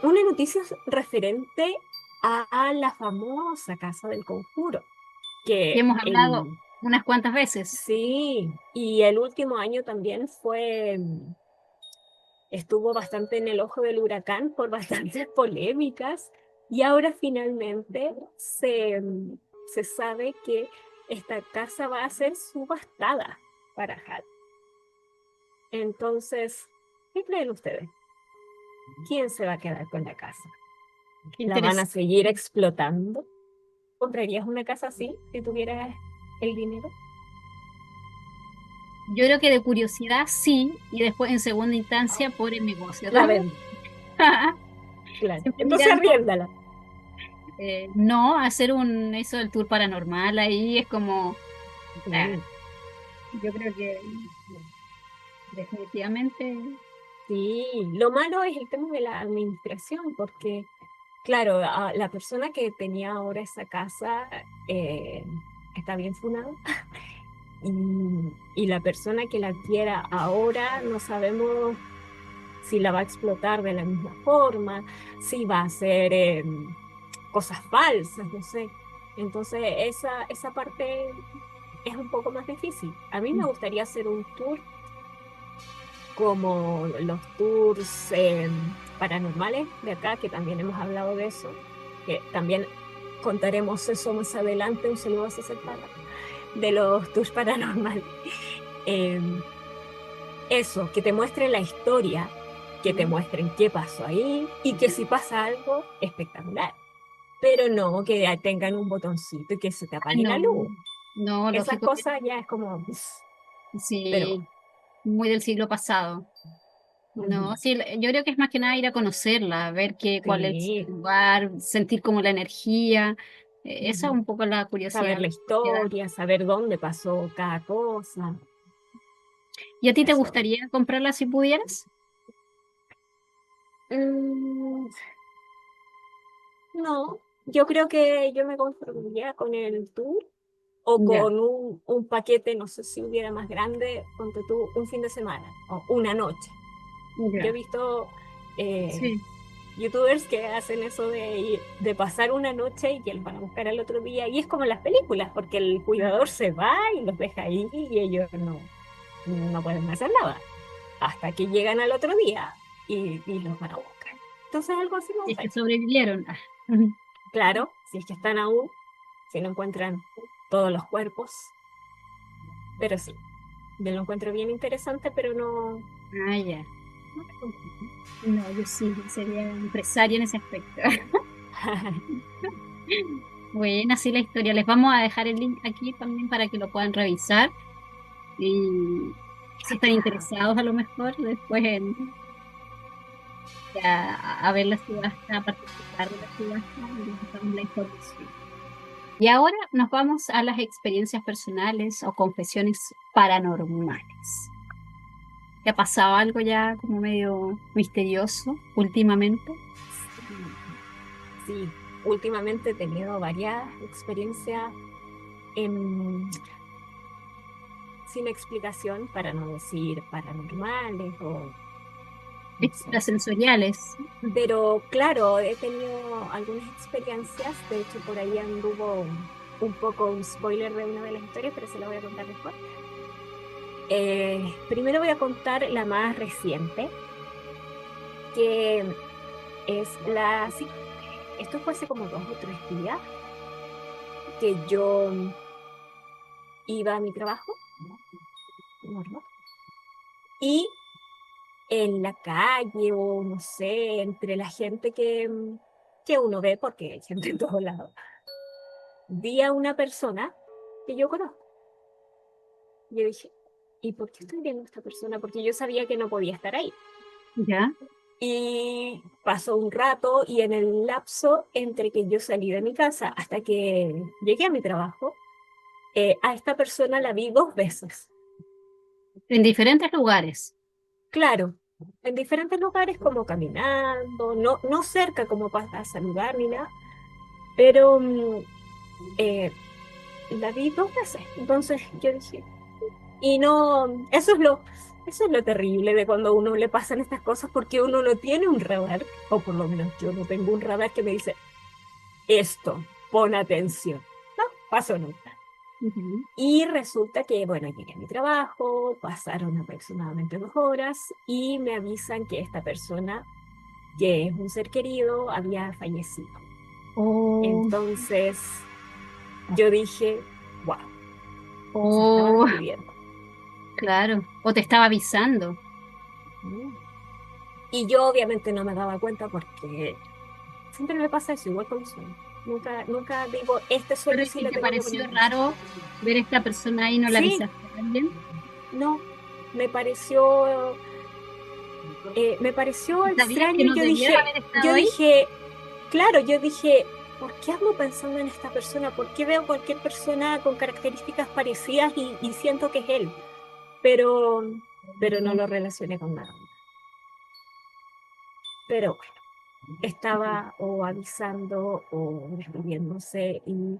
una noticia referente a la famosa Casa del Conjuro, Que que hemos hablado unas cuantas veces. sí, y el último año también estuvo bastante en el ojo del huracán por bastantes polémicas, y ahora finalmente se sabe que esta casa va a ser subastada para Halloween. Entonces, ¿qué creen ustedes? ¿Quién se va a quedar con la casa? Qué ¿La van a interesante. seguir explotando? ¿Comprarías una casa así si tuvieras el dinero? Yo creo que de curiosidad sí, y después en segunda instancia por el negocio La también. vendo, claro. Siempre Entonces mirando, arriéndala. no hacer eso del tour paranormal ahí es como, Mm. yo creo que definitivamente, Sí, lo malo es el tema de la administración, porque, claro, la persona que tenía ahora esa casa está bien funada, y la persona que la adquiera ahora no sabemos si la va a explotar de la misma forma, si va a hacer cosas falsas, no sé. Entonces, esa parte es un poco más difícil. A mí me gustaría hacer un tour como los tours paranormales de acá, que también hemos hablado de eso, que también contaremos eso más adelante, un saludo a César Parra, de los tours paranormales. Eh, Eso, que te muestren la historia, que te muestren qué pasó ahí y que si pasa algo espectacular, pero no que tengan un botoncito y que se te apague la no, luz. no, Esas lógico que cosas ya es como, pero sí, muy del siglo pasado. ujú, No, sí, yo creo que es más que nada ir a conocerla, ver cuál es el sí, lugar, sentir como la energía. Esa es ujú. un poco la Saber curiosidad la que da. historia, saber dónde pasó cada cosa. ¿Y a ti te Eso. gustaría comprarla si pudieras? Mm, no, yo creo que yo me conformaría con el tour o Ya, con un paquete, no sé si hubiera más grande, ponte tú un fin de semana o una noche. Yo he ya, visto eh, sí. youtubers que hacen eso de pasar una noche y que los van a buscar al otro día. Y es como en las películas, porque el cuidador se va y los deja ahí y ellos no pueden hacer nada hasta que llegan al otro día y los van a buscar. Entonces algo así me Y es gusta. que sobrevivieron. Ah. Claro, si es que están aún, si no encuentran todos los cuerpos. Pero sí, yo lo encuentro bien interesante, pero no, Ah, ya. no me conformo. No, yo sí, sería empresaria en ese aspecto. Bueno, así la historia. Les vamos a dejar el link aquí también para que lo puedan revisar. Y si están interesados, a lo mejor después a ver la subasta, a participar de la subasta, les dejamos la información. Y ahora nos vamos a las experiencias personales o confesiones paranormales. ¿Te ha pasado algo ya como medio misterioso últimamente? Sí, sí, últimamente he tenido varias experiencias em, sin explicación, para no decir paranormales o no sé. Extrasensoriales. Pero claro, he tenido algunas experiencias, de hecho por ahí anduvo un poco un spoiler de una de las historias, pero se la voy a contar después. Primero voy a contar la más reciente, que es la siguiente. Esto fue hace como 2 o 3 días que yo iba a mi trabajo, normal, y en la calle o no sé, entre la gente que uno ve, porque hay gente en todos lados, vi a una persona que yo conozco. Yo dije, ¿y por qué estoy viendo a esta persona? Porque yo sabía que no podía estar ahí. ¿Ya? Y pasó un rato y en el lapso entre que yo salí de mi casa hasta que llegué a mi trabajo, a esta persona la vi 2 veces. En diferentes lugares. Claro, en diferentes lugares como caminando, no cerca como para saludar ni nada, pero eh, la vi 2 veces. Entonces yo dije, y no, eso es lo terrible de cuando a uno le pasan estas cosas porque uno no tiene un radar, o por lo menos yo no tengo un radar que me dice, esto, pon atención. No, pasó nunca. Ujú. Y resulta que, bueno, llegué a mi trabajo, pasaron aproximadamente 2 horas y me avisan que esta persona, que es un ser querido, había fallecido. O, Entonces yo dije, wow, se estaba o, despidiendo. claro. O te estaba avisando. Mm. Y yo obviamente no me daba cuenta porque siempre me pasa eso, igual con los sueños. Nunca digo, este Pero sueño sí ¿y le te tengo que poner pareció atención. raro ver a esta persona ahí y no la Sí, avisaste a alguien? no, me pareció ¿Sabías que extraño. no debiera haber Yo estado ahí? dije, claro, yo dije, ¿por qué ando pensando en esta persona? ¿Por qué veo cualquier persona con características parecidas y siento que es él? Pero, pero no lo relacioné con nada. Pero bueno, estaba o avisando o despidiéndose y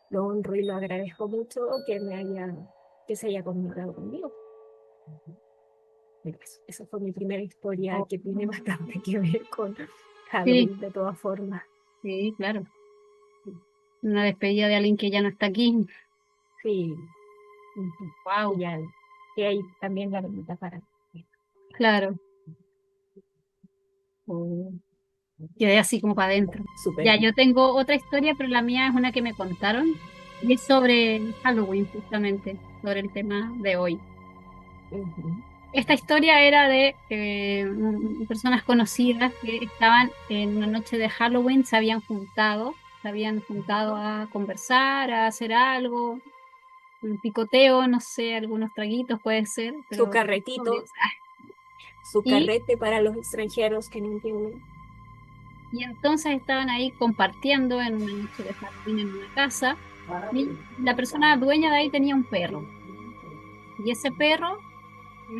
lo honro y lo agradezco mucho que se haya comunicado conmigo. Pero esa fue mi primera historia Oh, que tiene bastante que ver con sí, Halloween de todas formas. sí, claro. Una despedida de alguien que ya no está aquí. Sí, ujú. Y Wow, ya, y ahí también la pregunta para mí. claro. Oh, quedé así como para adentro. Súper. Ya, yo tengo otra historia, pero la mía es una que me contaron y es sobre Halloween, justamente, sobre el tema de hoy. Ujú. Esta historia era de personas conocidas que estaban en una noche de Halloween, se habían juntado a conversar, a hacer algo, un picoteo, no sé, algunos traguitos puede ser, Su pero carretito, sobrios. su Y, carrete para los extranjeros que no entienden. y entonces estaban ahí compartiendo en una noche de Halloween en una casa y la persona dueña de ahí tenía un perro. Y ese perro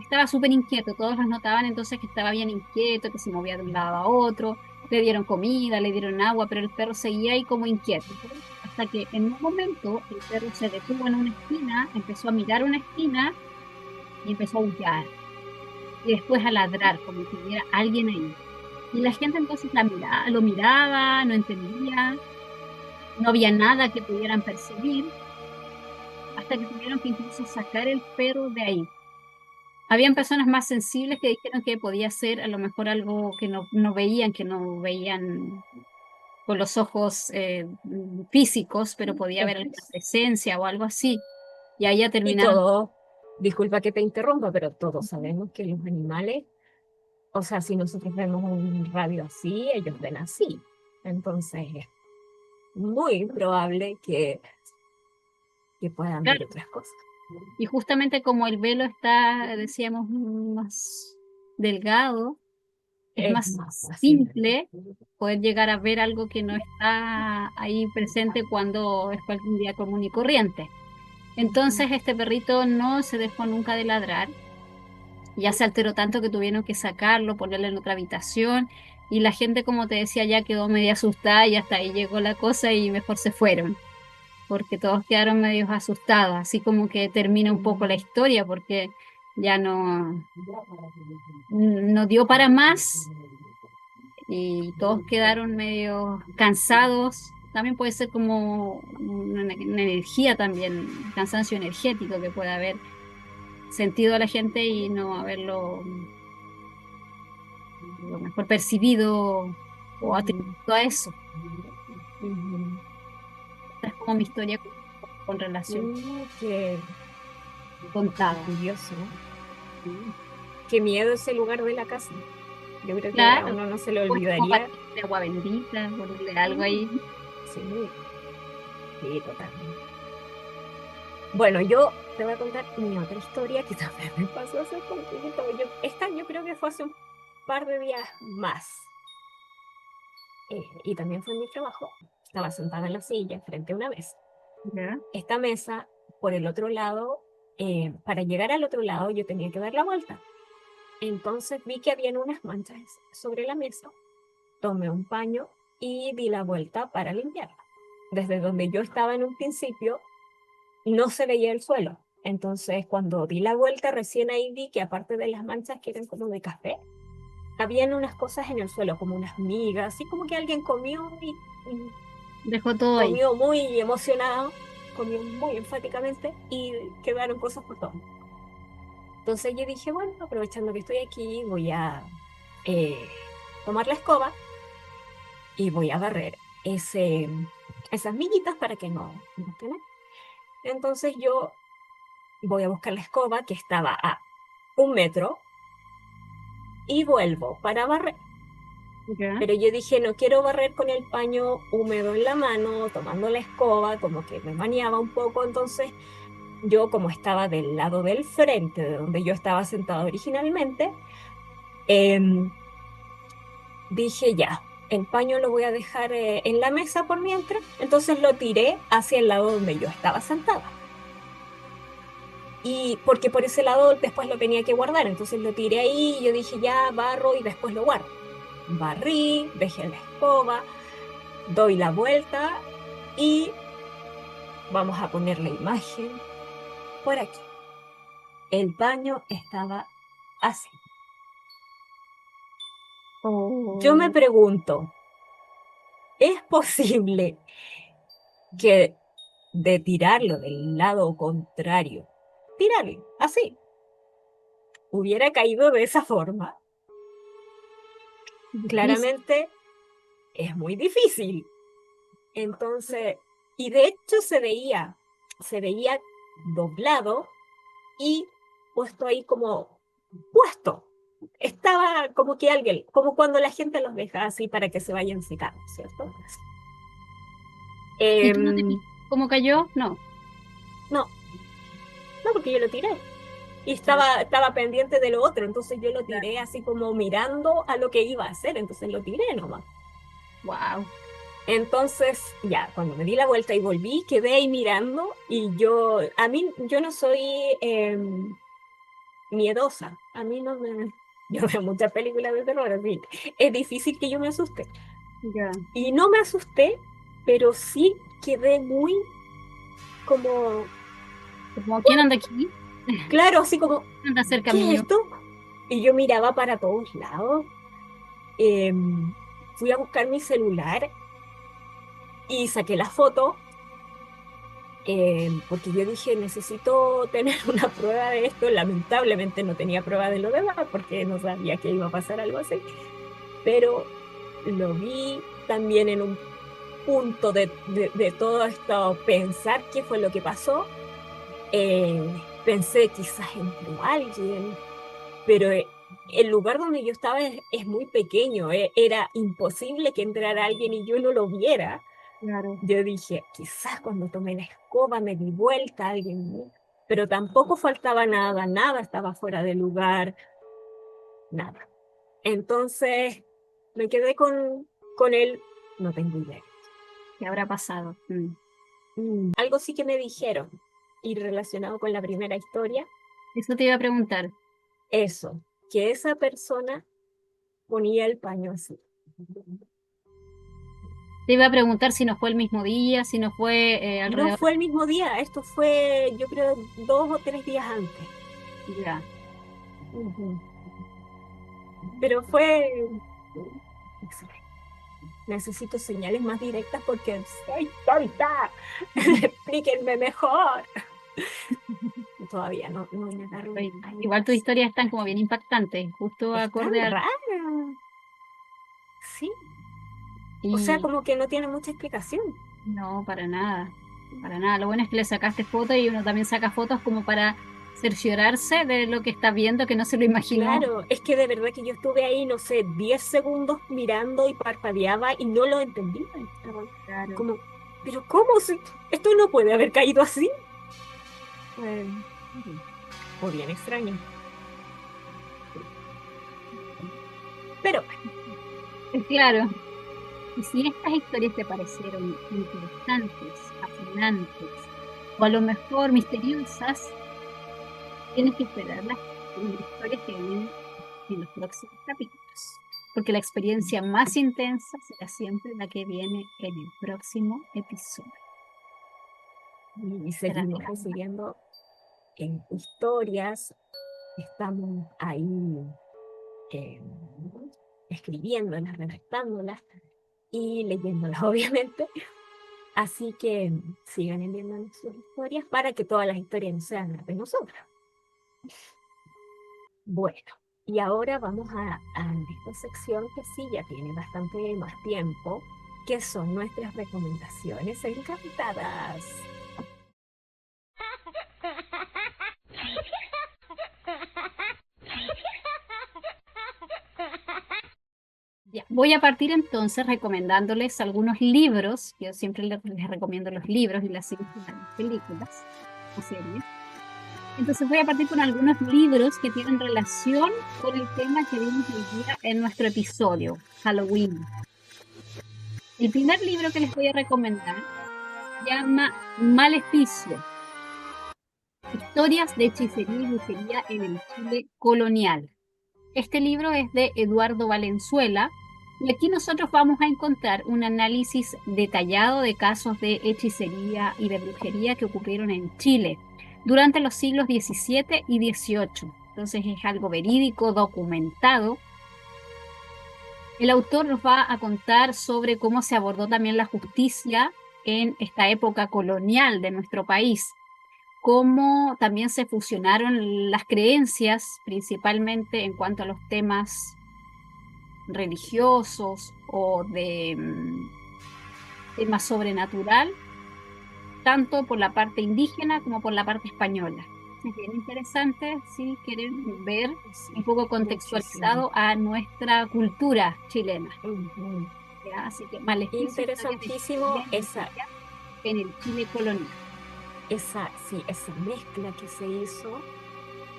estaba súper inquieto, todos los notaban entonces que estaba bien inquieto, que se movía de un lado a otro, le dieron comida, le dieron agua, pero el perro seguía ahí como inquieto. Hasta que en un momento el perro se detuvo en una esquina, empezó a mirar una esquina y empezó a aullar. Y después a ladrar, como si hubiera alguien ahí. Y la gente entonces lo miraba, no entendía, no había nada que pudieran percibir, hasta que tuvieron que incluso sacar el perro de ahí. Habían personas más sensibles que dijeron que podía ser a lo mejor algo que no veían con los ojos físicos, pero podía haber alguna presencia o algo así. Y ahí ya Y terminaron. todo, disculpa que te interrumpa, pero todos sabemos que los animales, o sea, si nosotros vemos un radio así, ellos ven así. Entonces es muy probable que puedan ver Claro, otras cosas. y justamente como el velo está, decíamos, más delgado, es Es más más fácil. simple poder llegar a ver algo que no está ahí presente cuando es un día común y corriente. Entonces este perrito no se dejó nunca de ladrar, ya se alteró tanto que tuvieron que sacarlo, ponerlo en otra habitación y la gente, como te decía, ya quedó medio asustada y hasta ahí llegó la cosa y mejor se fueron, porque todos quedaron medio asustados, así como que termina un poco la historia porque ya no dio para más y todos quedaron medio cansados. También puede ser como una energía también, cansancio energético que puede haber sentido a la gente y no haberlo a lo mejor percibido o atribuido a eso. Esta es como mi historia con relación Qué, qué contada. curioso, ¿no? Qué miedo ese lugar de la casa. Yo creo que a Claro, uno no se le como para olvidaría. tirarle agua bendita, ponerle algo Mm, ahí. sí, sí, totalmente. Bueno, yo te voy a contar mi otra historia que también me pasó hace poquito. Esta yo creo que fue hace un par de días más. Y también fue en mi trabajo. Estaba sentada en la silla frente a una mesa. Ya. Esta mesa, por el otro lado, para llegar al otro lado yo tenía que dar la vuelta. Entonces vi que habían unas manchas sobre la mesa. Tomé un paño y di la vuelta para limpiarla. Desde donde yo estaba en un principio, no se veía el suelo. Entonces, cuando di la vuelta, recién ahí vi que aparte de las manchas que eran como de café, habían unas cosas en el suelo, como unas migas, así como que alguien comió y Dejó todo ahí. comió muy emocionado, comió muy enfáticamente y quedaron cosas por todo. Entonces yo dije, bueno, aprovechando que estoy aquí, voy a eh, tomar la escoba y voy a barrer esas miguitas para que no estén ahí. Entonces yo voy a buscar la escoba que estaba a 1 metro y vuelvo para barrer. Ya. Pero yo dije, no quiero barrer con el paño húmedo en la mano, tomando la escoba, como que me maniaba un poco. Entonces yo, como estaba del lado del frente, de donde yo estaba sentada originalmente, em, dije, ya, el paño lo voy a dejar en la mesa por mientras. Entonces lo tiré hacia el lado donde yo estaba sentada. Y porque por ese lado después lo tenía que guardar, entonces lo tiré ahí y yo dije, ya barro y después lo guardo. Barrí, dejé la escoba, doy la vuelta y vamos a poner la imagen por aquí. El baño estaba así. Yo me Oh, pregunto, ¿es posible que de tirarlo del lado contrario, tirarlo así, hubiera caído de esa forma? difícil. Claramente es muy difícil. Entonces, y de hecho se veía doblado y puesto ahí como puesto. Estaba como que alguien, como cuando la gente los deja así para que se vayan secando, ¿cierto? ¿Y tú no te Em, fijas cómo cayó? No. no, no, porque yo lo tiré. Y Ah, estaba pendiente de lo otro, entonces yo lo claro. tiré así como mirando a lo que iba a hacer, entonces lo tiré nomás. Wow. Entonces, ya, cuando me di la vuelta y volví, quedé ahí mirando y yo no soy miedosa. A mí no me... Yo veo muchas películas de terror, así. Es difícil que yo me asuste. Ya. Y no me asusté, pero sí quedé muy como, Como, ¿quién anda aquí? claro, así como, ¿Quién anda cerca ¿qué es mío? esto? Y yo miraba para todos lados em, fui a buscar mi celular y saqué la foto porque yo dije, necesito tener una prueba de esto. Lamentablemente no tenía prueba de lo demás porque no sabía que iba a pasar algo así, pero lo vi también en un punto de todo esto, pensar qué fue lo que pasó. Pensé, quizás entró alguien, pero el lugar donde yo estaba es muy pequeño, era imposible que entrara alguien y yo no lo viera. Claro. Yo dije, quizás cuando tomé la escoba me di vuelta alguien, pero tampoco faltaba nada, nada estaba fuera de lugar, nada. Entonces me quedé con él, no tengo idea. ¿Qué habrá pasado? Algo sí que me dijeron, y relacionado con la primera historia, Eso te iba a preguntar. eso, que esa persona ponía el paño así. Te iba a preguntar si no fue el mismo día, si no fue No alrededor. fue el mismo día, esto fue yo creo 2 o 3 días antes. Ya. Ujú. Pero fue excelente. Necesito señales más directas porque soy tonta. Explíquenme mejor. Todavía no me agarro. Oye, Ay, igual tus historias están como bien impactantes, justo es tan acorde al... rara. Sí. O sea, Y como que no tiene mucha explicación. no, para nada, para nada. Lo bueno es que le sacaste fotos y uno también saca fotos como para cerciorarse de lo que está viendo, que no se lo imaginó. Claro, es que de verdad que yo estuve ahí, no sé, 10 segundos mirando y parpadeaba y no lo entendía. Estaba Claro. como, pero ¿cómo? Si esto no puede haber caído así. Fue, fue bien extraño. Pero Claro. Y si estas historias te parecieron interesantes, fascinantes, o a lo mejor misteriosas, tienes que esperar las historias que vienen en los próximos capítulos, porque la experiencia más intensa será siempre la que viene en el próximo episodio. y Será seguimos drama. recibiendo historias, estamos ahí eh, escribiéndolas, redactándolas y leyéndolas, obviamente. Así que sigan enviándonos sus historias para que todas las historias no sean las de nosotros. Bueno, y ahora vamos a esta sección que sí ya tiene bastante más tiempo, que son nuestras recomendaciones encantadas. Ya, voy a partir entonces recomendándoles algunos libros. Yo siempre les recomiendo los libros y las series, las películas o series. Entonces voy a partir con algunos libros que tienen relación con el tema que vimos hoy día en nuestro episodio, Halloween. El primer libro que les voy a recomendar se llama Maleficio, Historias de hechicería y brujería en el Chile colonial. Este libro es de Eduardo Valenzuela y aquí nosotros vamos a encontrar un análisis detallado de casos de hechicería y de brujería que ocurrieron en Chile durante los siglos XVII y XVIII. Entonces es algo verídico, documentado. El autor nos va a contar sobre cómo se abordó también la justicia en esta época colonial de nuestro país, cómo también se fusionaron las creencias, principalmente en cuanto a los temas religiosos o de tema sobrenatural, tanto por la parte indígena como por la parte española. Es bien interesante si quieren ver un Sí, poco muchísimo. contextualizado a nuestra cultura chilena. Ujú. ¿Ya? Así que Maleficio, historias de Interesantísimo hechicería y brujería en el Chile colonial. sí, esa mezcla que se hizo,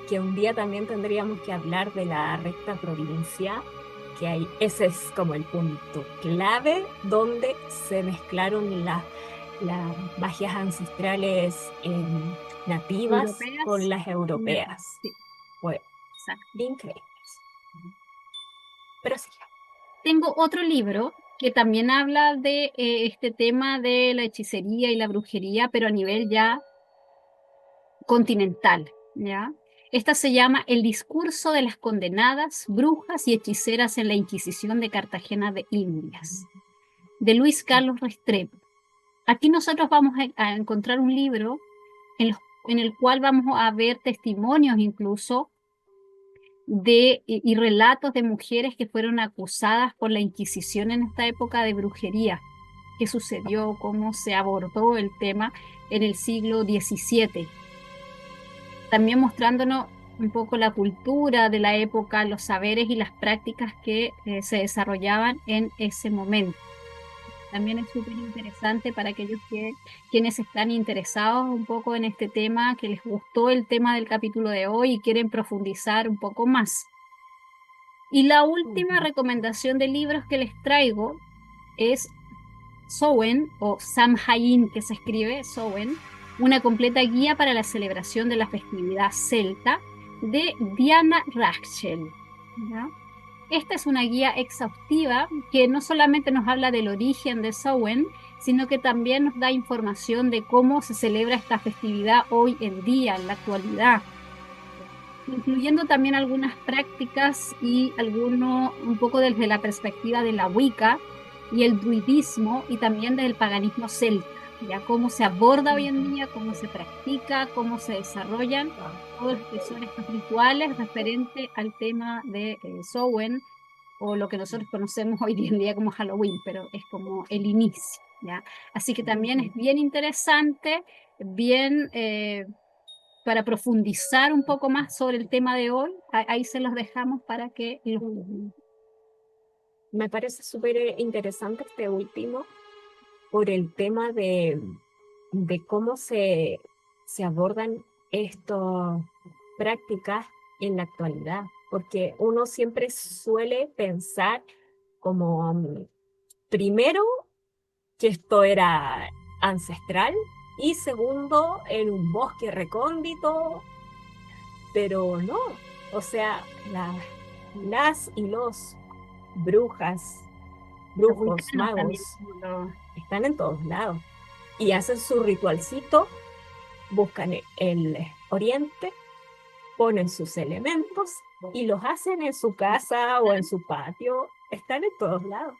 que un día también tendríamos que hablar de la recta provincia, que hay, ese es como el punto clave donde se mezclaron las magias ancestrales nativas con Europeas las y nativas. europeas. Sí, Fue exacto. increíble. Pero sí, Tengo otro libro que también habla de este tema de la hechicería y la brujería, pero a nivel ya continental, ¿ya? Esta se llama El discurso de las condenadas, brujas y hechiceras en la Inquisición de Cartagena de Indias, de Luis Carlos Restrepo. Aquí nosotros vamos a encontrar un libro en el cual vamos a ver testimonios incluso y relatos de mujeres que fueron acusadas por la Inquisición en esta época de brujería, qué sucedió, cómo se abordó el tema en el siglo XVII. También mostrándonos un poco la cultura de la época, los saberes y las prácticas que se desarrollaban en ese momento. También es súper interesante para aquellos quienes están interesados un poco en este tema, que les gustó el tema del capítulo de hoy y quieren profundizar un poco más. Y la última recomendación de libros que les traigo es Samhain, o Samhain que se escribe, Samhain, una completa guía para la celebración de la festividad celta, de Diana Rachel. ¿Ya? Esta es una guía exhaustiva que no solamente nos habla del origen de Samhain, sino que también nos da información de cómo se celebra esta festividad hoy en día, en la actualidad, incluyendo también algunas prácticas y un poco desde la perspectiva de la Wicca y el druidismo y también del paganismo celta, ya cómo se aborda hoy en día, cómo se practica, cómo se desarrollan todos los que son estos rituales referente al tema de Samhain, o lo que nosotros conocemos hoy en día como Halloween, pero es como el inicio, ¿ya? Así que también es bien interesante, bien para profundizar un poco más sobre el tema de hoy. Ahí se los dejamos para que lo... Me parece súper interesante este último por el tema de cómo se abordan estas prácticas en la actualidad, porque uno siempre suele pensar como, primero, que esto era ancestral y segundo, en un bosque recóndito, pero no, o sea, las y los brujas, Los brujos, vulcanos también. magos, están en todos lados y hacen su ritualcito, buscan el oriente, ponen sus elementos y los hacen en su casa o en su patio, están en todos lados.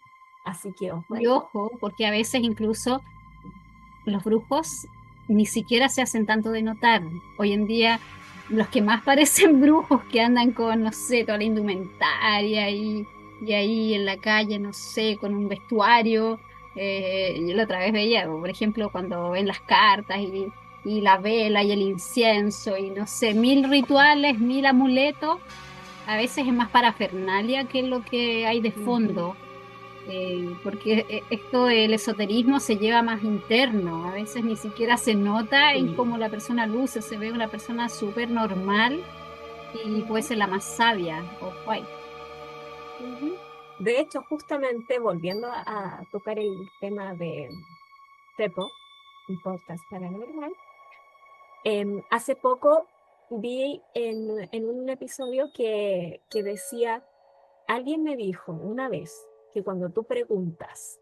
Así que ojo Y ahí. ojo, porque a veces incluso los brujos ni siquiera se hacen tanto de notar. Hoy en día, los que más parecen brujos que andan con, no sé, toda la indumentaria y ahí en la calle, no sé, con un vestuario. Yo la otra vez veía, por ejemplo, cuando ven las cartas y la vela y el incienso y no sé, 1000 rituales, 1000 amuletos. A veces es más parafernalia que lo que hay de fondo, porque esto del esoterismo se lleva más interno, a veces ni siquiera se nota en Sí. cómo la persona luce, se ve una persona súper normal y puede ser la más sabia o guay. Ujú. De hecho, justamente volviendo a tocar el tema de Tepo, un podcast paranormal, hace poco vi en un episodio que decía, alguien me dijo una vez que cuando tú preguntas,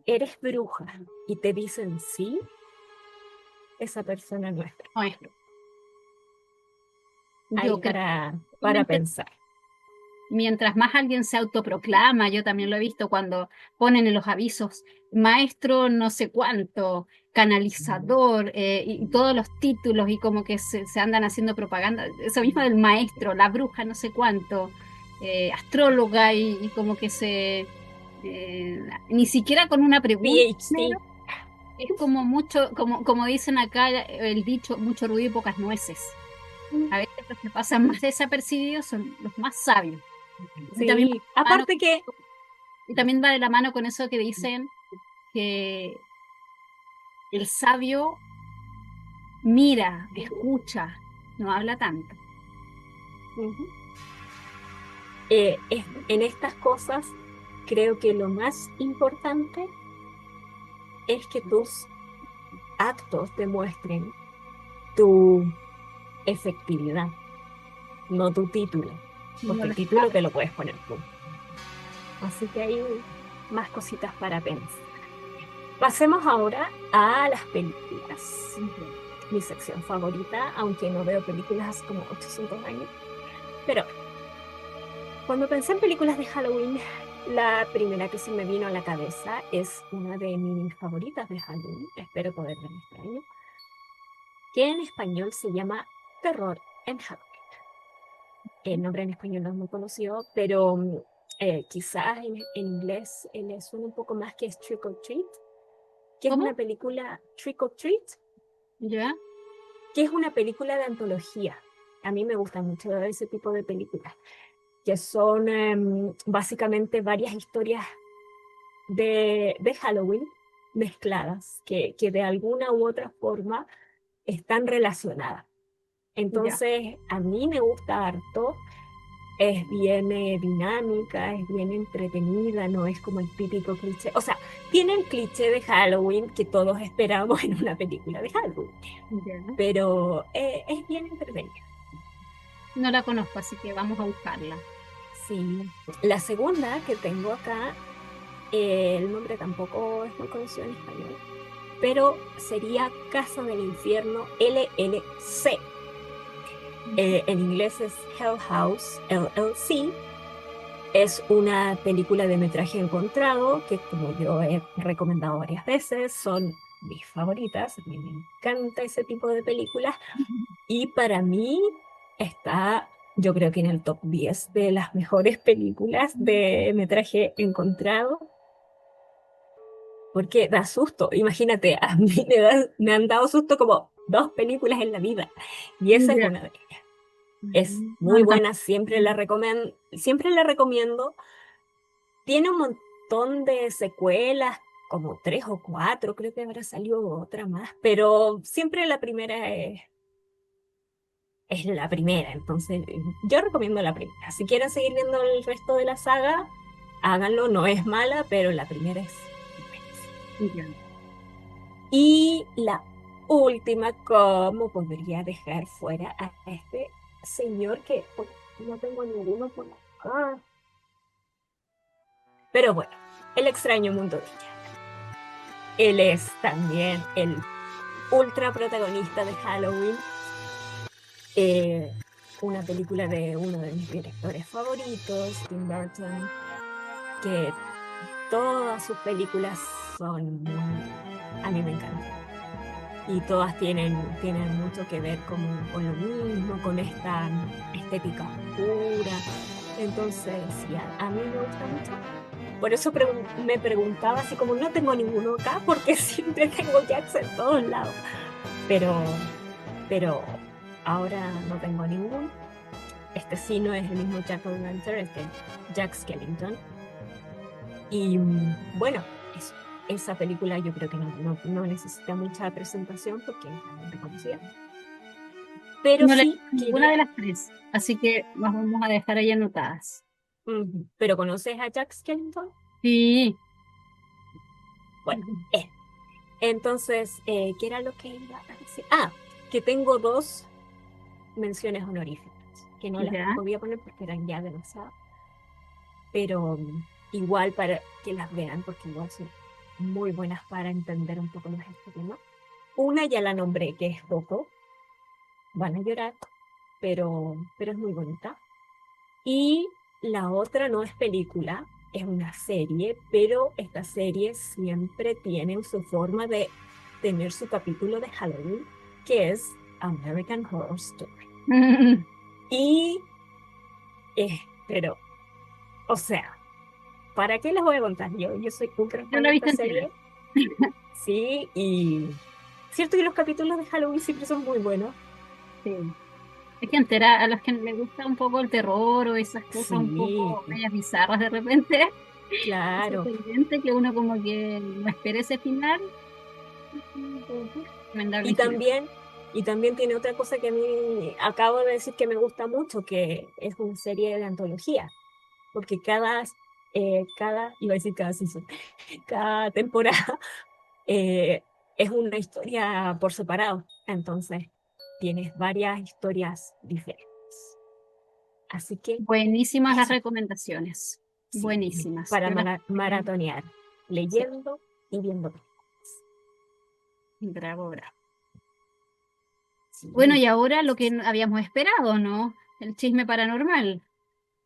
¿eres bruja? Y te dicen sí, esa persona no es bruja. No es, Ahí yo creo para que pensar. mientras más alguien se autoproclama, yo también lo he visto cuando ponen en los avisos, maestro no sé cuánto, canalizador, y todos los títulos y como que se andan haciendo propaganda, eso mismo del maestro, la bruja no sé cuánto, astróloga y como que ni siquiera con una pregunta PhD. primero, es como mucho, como dicen acá el dicho, mucho ruido y pocas nueces. A veces los que pasan más desapercibidos son los más sabios. Y también Sí, aparte que va de la mano con eso que dicen que el sabio mira, escucha, no habla tanto. ujú, en estas cosas creo que lo más importante es que tus actos demuestren tu efectividad, no tu título, No porque el lo título sabe. te lo puedes poner tú. Así que hay más cositas para pensar. Pasemos ahora a las películas. mi sección favorita, aunque no veo películas hace como 800 años. Pero cuando pensé en películas de Halloween, la primera que se me vino a la cabeza es una de mis favoritas de Halloween, espero poder ver este año, que en español se llama Terror en Halloween. El nombre en español no es muy conocido, pero quizás en inglés le suena un poco más, que es Trick or Treat, que es una ¿Cómo? película Trick or Treat, ¿Ya? que es una película de antología. A mí me gusta mucho ese tipo de películas, que son básicamente varias historias de Halloween mezcladas, que de alguna u otra forma están relacionadas. Ya. Entonces, a mí me gusta harto, es bien dinámica, es bien entretenida, no es como el típico cliché. O sea, tiene el cliché de Halloween que todos esperamos en una película de Halloween, Ya. pero es bien entretenida. No la conozco, así que vamos a buscarla. Sí. La segunda que tengo acá, el nombre tampoco es muy conocido en español, pero sería Casa del Infierno LLC. En inglés es Hell House LLC. Es una película de metraje encontrado que, como yo he recomendado varias veces, son mis favoritas. A mí me encanta ese tipo de películas y para mí está, yo creo que en el top 10 de las mejores películas de metraje encontrado, porque da susto. Imagínate, a mí me han dado susto como dos películas en la vida y esa es Ya. una de ellas. Es No, muy no. buena, siempre la recomiendo. Tiene un montón de secuelas, como tres o cuatro, creo que habrá salido otra más, pero siempre la primera es la primera, entonces yo recomiendo la primera. Si quieren seguir viendo el resto de la saga, háganlo, no es mala, pero la primera es buenísima. Ya. Y la última, ¿cómo podría dejar fuera a este señor que no tengo ninguno por acá? Pero bueno, El extraño mundo de Jack. Él es también el ultra protagonista de Halloween, eh, una película de uno de mis directores favoritos, Tim Burton, que todas sus películas son a mí me encantan. Y todas tienen mucho que ver con lo mismo, con esta estética oscura. Entonces, sí, a mí me gusta mucho. Por eso me preguntaba, así como no tengo ninguno acá, porque siempre tengo Jacks en todos lados. Pero ahora no tengo ninguno. Este sí no es el mismo Jack O'Lantern, este es Jack Skellington. Y bueno, esa película yo creo que no necesita mucha presentación porque es bastante conocida. Pero No le sí ninguna quería. de las tres, así que las vamos a dejar ahí anotadas. ¿Pero conoces a Jack Skellington? Sí. Bueno, él. Entonces, ¿qué era lo que iba a decir? Ah, que tengo dos menciones honoríficas, que no las Ya. podía poner porque eran ya demasiadas, pero igual para que las vean, porque igual son muy buenas para entender un poco más este tema. Una ya la nombré, que es Coco, van a llorar, pero es muy bonita. Y la otra no es película, es una serie, pero esta serie siempre tiene su forma de tener su capítulo de Halloween, que es American Horror Story. Y, pero, o sea, ¿para qué les voy a contar? Yo soy ultra Yo fan la he de esta visto entera. serie, sí, y cierto que los capítulos de Halloween siempre son muy buenos. Sí. Es que entera, a los que les gusta un poco el terror o esas cosas un Sí, poco medias bizarras de repente, y claro. sorprendente que uno como que no espere ese final, Ujú. recomendable Y en general. también, y también tiene otra cosa que a mí acabo de decir que me gusta mucho, que es una serie de antología, porque iba a decir cada season, cada temporada eh, es una historia por separado, entonces tienes varias historias diferentes. Así que Buenísimas las eso, recomendaciones. sí, Buenísimas. para Yo las maratonear, sí, leyendo y viendo. bravo, bravo. Bueno, Sí. y ahora lo que habíamos esperado, ¿no? El chisme paranormal.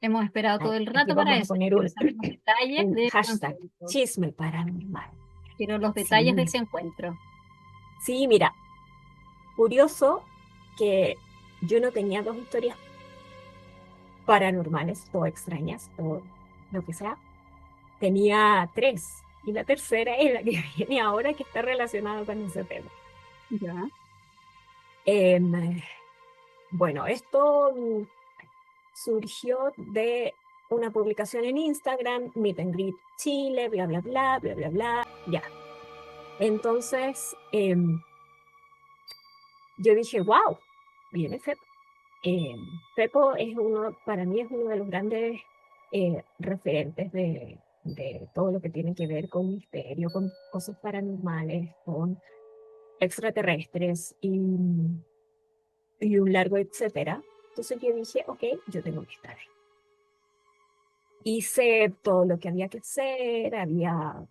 Hemos esperado todo Ay, el aquí rato para vamos a eso. poner Quiero saber los detalles un de ese hashtag, encuentro. chisme paranormal. Quiero los detalles de Sí, ese encuentro. sí, mira, curioso que yo no tenía dos historias paranormales o extrañas o lo que sea, tenía tres. Y la tercera es la que viene ahora que está relacionada con ese tema. Ya, Em, bueno, esto surgió de una publicación en Instagram, Meet and Greet Chile, bla, bla, bla, bla, bla, bla, ya. Entonces, yo dije, wow, viene Fepo. Fepo es uno, para mí es uno de los grandes referentes de todo lo que tiene que ver con misterio, con cosas paranormales, con extraterrestres y un largo etcétera. Entonces yo dije, ok, yo tengo que estar ahí. Hice todo lo que había que hacer, había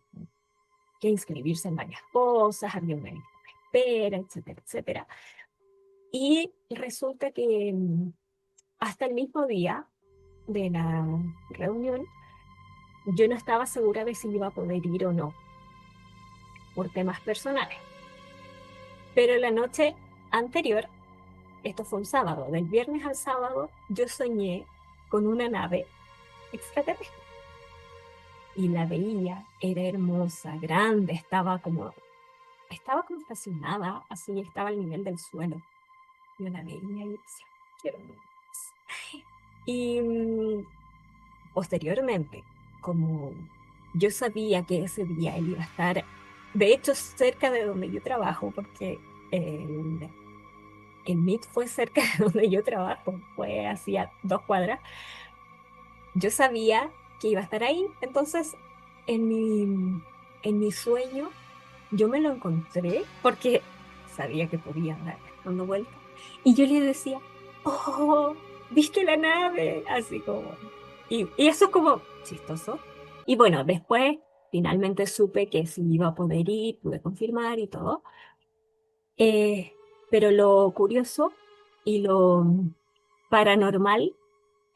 que inscribirse en varias cosas, había una lista de espera, etcétera, etcétera. Y resulta que hasta el mismo día de la reunión, yo no estaba segura de si iba a poder ir o no, por temas personales. Pero la noche anterior, esto fue un sábado, del viernes al sábado, yo soñé con una nave extraterrestre y la veía, era hermosa, grande, estaba como estacionada, así estaba al nivel del suelo. Yo la veía y decía, quiero más. Y posteriormente, como yo sabía que ese día él iba a estar, de hecho, cerca de donde yo trabajo, porque el Meet fue cerca de donde yo trabajo, fue hacia 2 cuadras, yo sabía que iba a estar ahí, entonces en mi sueño yo me lo encontré porque sabía que podía dar dando vuelta. Y yo le decía, oh, ¿viste la nave? Así como, y eso es como chistoso. Y bueno, después finalmente supe que sí iba a poder ir, pude confirmar y todo. Eh, pero lo curioso y lo paranormal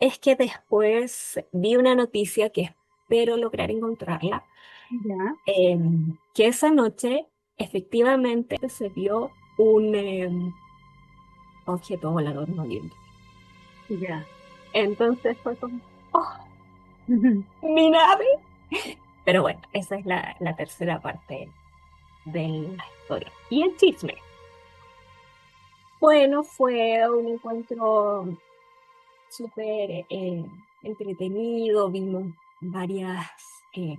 es que después vi una noticia que espero lograr encontrarla, ya, que esa noche efectivamente se vio un objeto volador no viendo. ya. Entonces fue como, ¡oh, mi nave! Pero bueno, esa es la tercera parte de la historia. Y el chisme. Bueno, fue un encuentro súper entretenido, vimos varias eh,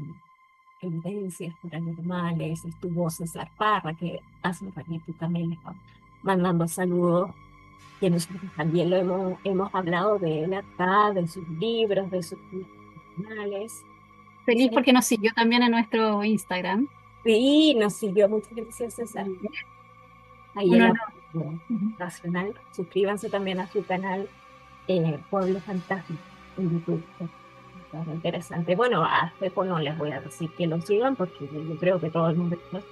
evidencias paranormales, estuvo César Parra, que hace un ratito también le está mandando saludos, que nosotros también hemos hablado de él acá, de sus libros, de sus canales. Feliz porque nos siguió también en nuestro Instagram. Sí, nos siguió, muchas gracias César. Ahí Un en honor. la nacional, suscríbanse también a su canal Pueblo Fantasma en YouTube. Está muy interesante. Bueno, a Pepo no les voy a decir que lo sigan porque yo creo que todo el mundo conoce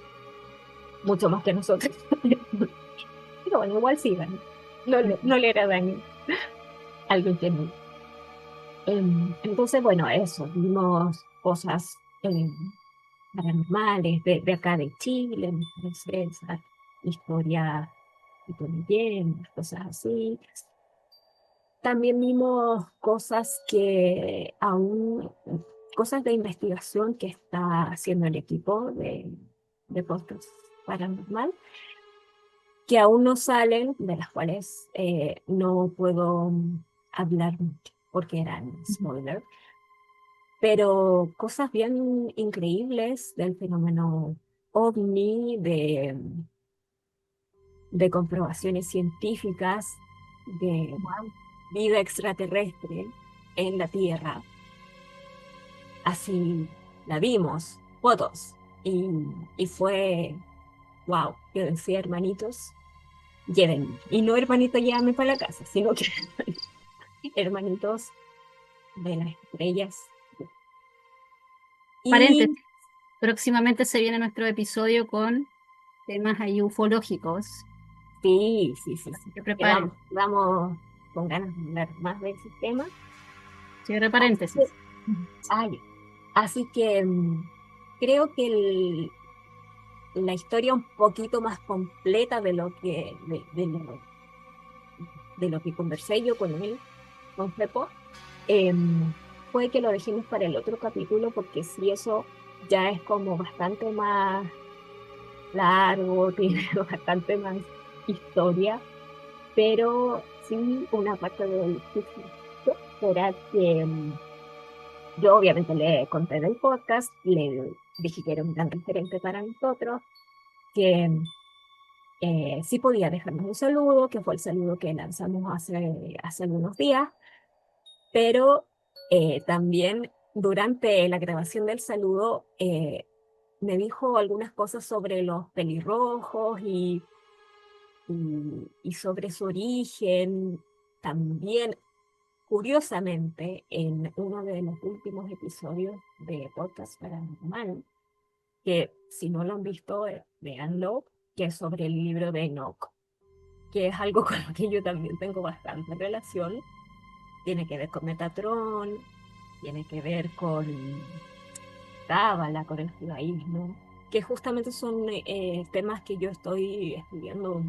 mucho más que nosotros. Pero bueno, igual sigan. No le hará daño a alguien que no. Entonces, bueno, eso. Vimos cosas paranormales de acá de Chile, César, historia tipo leyendas, cosas así. También vimos cosas cosas de investigación que está haciendo el equipo de Podcast Paranormal, que aún no salen, de las cuales no puedo hablar mucho porque eran spoiler, pero cosas bien increíbles del fenómeno ovni, de comprobaciones científicas, de Wow. vida extraterrestre en la Tierra. Así la vimos, fotos, y fue, wow, yo decía, hermanitos, llévenme. Y no hermanito, llévame para la casa, sino que hermanitos de las estrellas. Y Paréntesis. Próximamente se viene nuestro episodio con temas ahí ufológicos. Sí, sí, sí, sí. Que Que preparen. vamos con ganas de hablar más de ese tema. Cierre Así que, paréntesis. ay, así que creo que la historia un poquito más completa de lo que, de lo que conversé yo con él, con Fepo, fue que lo dejemos para el otro capítulo, porque si eso ya es como bastante más largo, tiene bastante más historia, pero sí una parte del chisme era que yo obviamente le conté del podcast, le dije que era un gran referente para nosotros, que sí podía dejarnos un saludo, que fue el saludo que lanzamos hace algunos días, pero también durante la grabación del saludo me dijo algunas cosas sobre los pelirrojos y sobre su origen. También, curiosamente, en uno de los últimos episodios de Podcast Paranormal, que si no lo han visto, véanlo, que es sobre el libro de Enoch, que es algo con lo que yo también tengo bastante relación. Tiene que ver con Metatron, tiene que ver con Cábala, con el judaísmo, que justamente son temas que yo estoy estudiando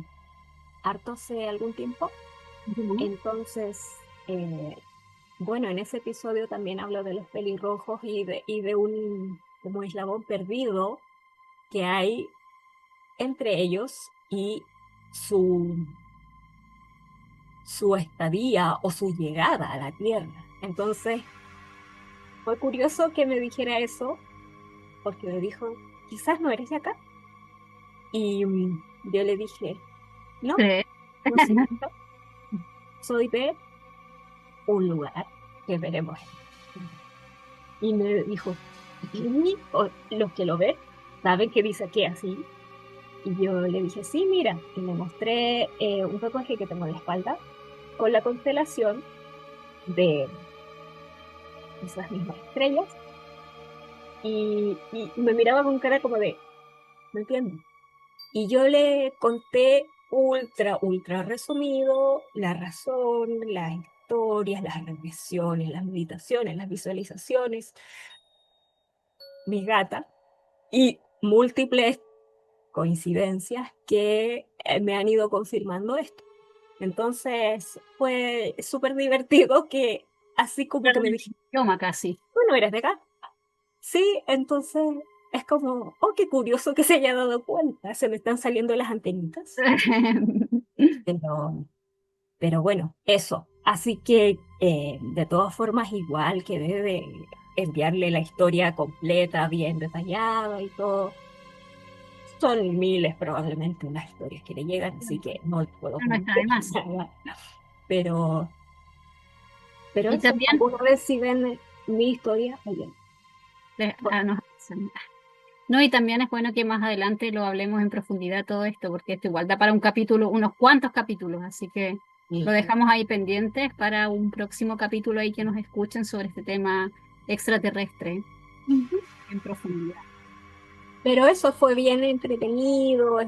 harto hace algún tiempo. Ujú. Entonces, bueno, en ese episodio también hablo de los pelirrojos y de un como eslabón perdido que hay entre ellos y su, su estadía o su llegada a la Tierra. Entonces, fue curioso que me dijera eso, porque me dijo, quizás no eres de acá. Y yo le dije, no, Sí. no soy de acá, soy de un lugar que veremos. Y me dijo, "¿Y los que lo ven saben que dice aquí así?" Y yo le dije, sí, mira, y le mostré un tatuaje que tengo en la espalda con la constelación de esas mismas estrellas. Y me miraba con cara como de, no entiendo. Y yo le conté ultra, ultra resumido la razón, las historias, las regresiones, las meditaciones, las visualizaciones, mis gatas y múltiples coincidencias que me han ido confirmando esto. Entonces fue súper divertido que así como que Perdón, me el dije, idioma casi. tú no eres de acá. Sí, entonces es como, oh, qué curioso que se haya dado cuenta, se me están saliendo las antenitas. Pero, pero bueno, eso. Así que de todas formas, igual que debe enviarle la historia completa, bien detallada y todo. Son miles probablemente las historias que le llegan, así que no le puedo No está prometer de más. nada. Pero, pero Y eso, también, alguna vez si ven mi historia, oye, bueno, nos avisan. No, y también es bueno que más adelante lo hablemos en profundidad todo esto, porque esto igual da para un capítulo, unos cuantos capítulos, así que lo y- dejamos ahí pendientes para un próximo capítulo ahí que nos escuchen sobre este tema extraterrestre Ujú. en profundidad. Pero eso fue bien entretenido, es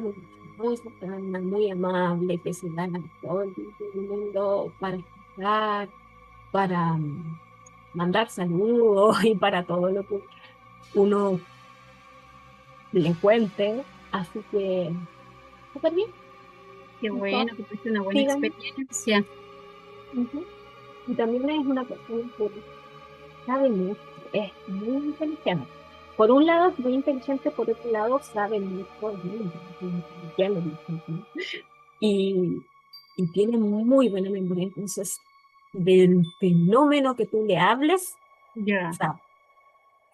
muy, cercana, muy amable, que se dan a todo el tiempo del mundo para escuchar, para mandar saludos y para todo lo que uno le cuente. Así que, súper bien. Qué bueno, Eso, que tuviste una buena síganme. experiencia. Ujú. Y también es una persona que sabe mucho, es muy inteligente. Por un lado es muy inteligente, por otro lado sabe mucho, es muy inteligente, ya lo dije, ¿no? y, y tiene muy buena memoria. Entonces, del fenómeno que tú le hables, Ya, sabe.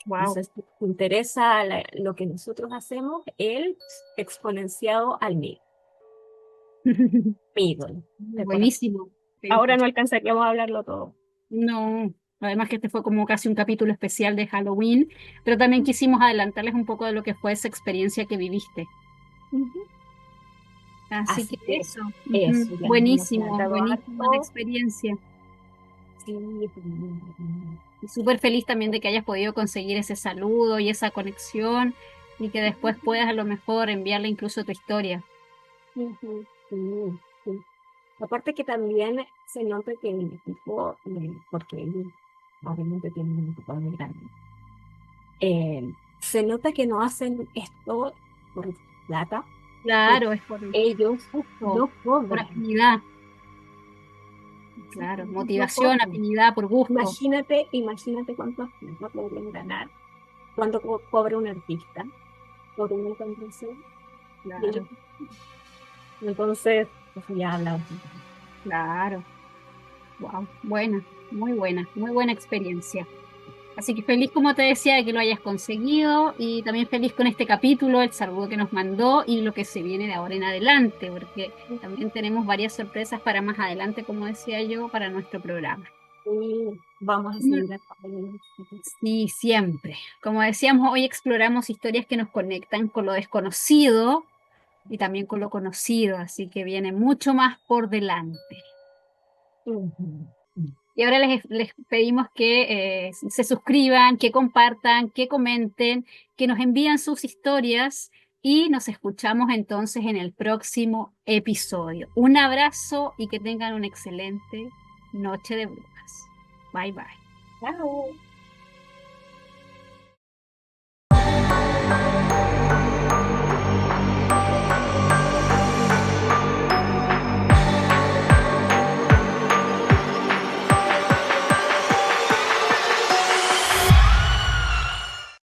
wow. Entonces, te interesa lo que nosotros hacemos, él exponenciado al mío, mi ídolo de corazón. Buenísimo. Ahora no alcanzaríamos a hablarlo todo. No, además que este fue como casi un capítulo especial de Halloween, pero también quisimos adelantarles un poco de lo que fue esa experiencia que viviste. Ujú. Así que Así que eso, eso, ujú. ya nos hemos Buenísimo, adelantado buenísima la harto. experiencia. Sí, Y súper feliz también de que hayas podido conseguir ese saludo y esa conexión y que después puedas a lo mejor enviarle incluso tu historia. ujú. Sí, sí. Aparte que también se nota que el equipo, porque ellos obviamente tienen un equipo muy grande, se nota que no hacen esto por plata, porque Claro, es por ellos gusto, no por cobran. afinidad, Sí, claro, ellos no motivación, cobran. afinidad, por gusto. Imagínate cuántos no podrían ganar cuánto cobra un artista por una canción. Y ellos, Claro, entonces, eso ya habla. claro. Wow, muy buena experiencia. Así que feliz, como te decía, de que lo hayas conseguido y también feliz con este capítulo, el saludo que nos mandó y lo que se viene de ahora en adelante, porque también tenemos varias sorpresas para más adelante, como decía yo, para nuestro programa. Y vamos a Mm, seguir acompañando. sí, siempre. Como decíamos, hoy exploramos historias que nos conectan con lo desconocido y también con lo conocido, así que viene mucho más por delante. Ujú. Y ahora les pedimos que se suscriban, que compartan, que comenten, que nos envíen sus historias y nos escuchamos entonces en el próximo episodio. Un abrazo y que tengan una excelente noche de brujas. Bye bye. Chao.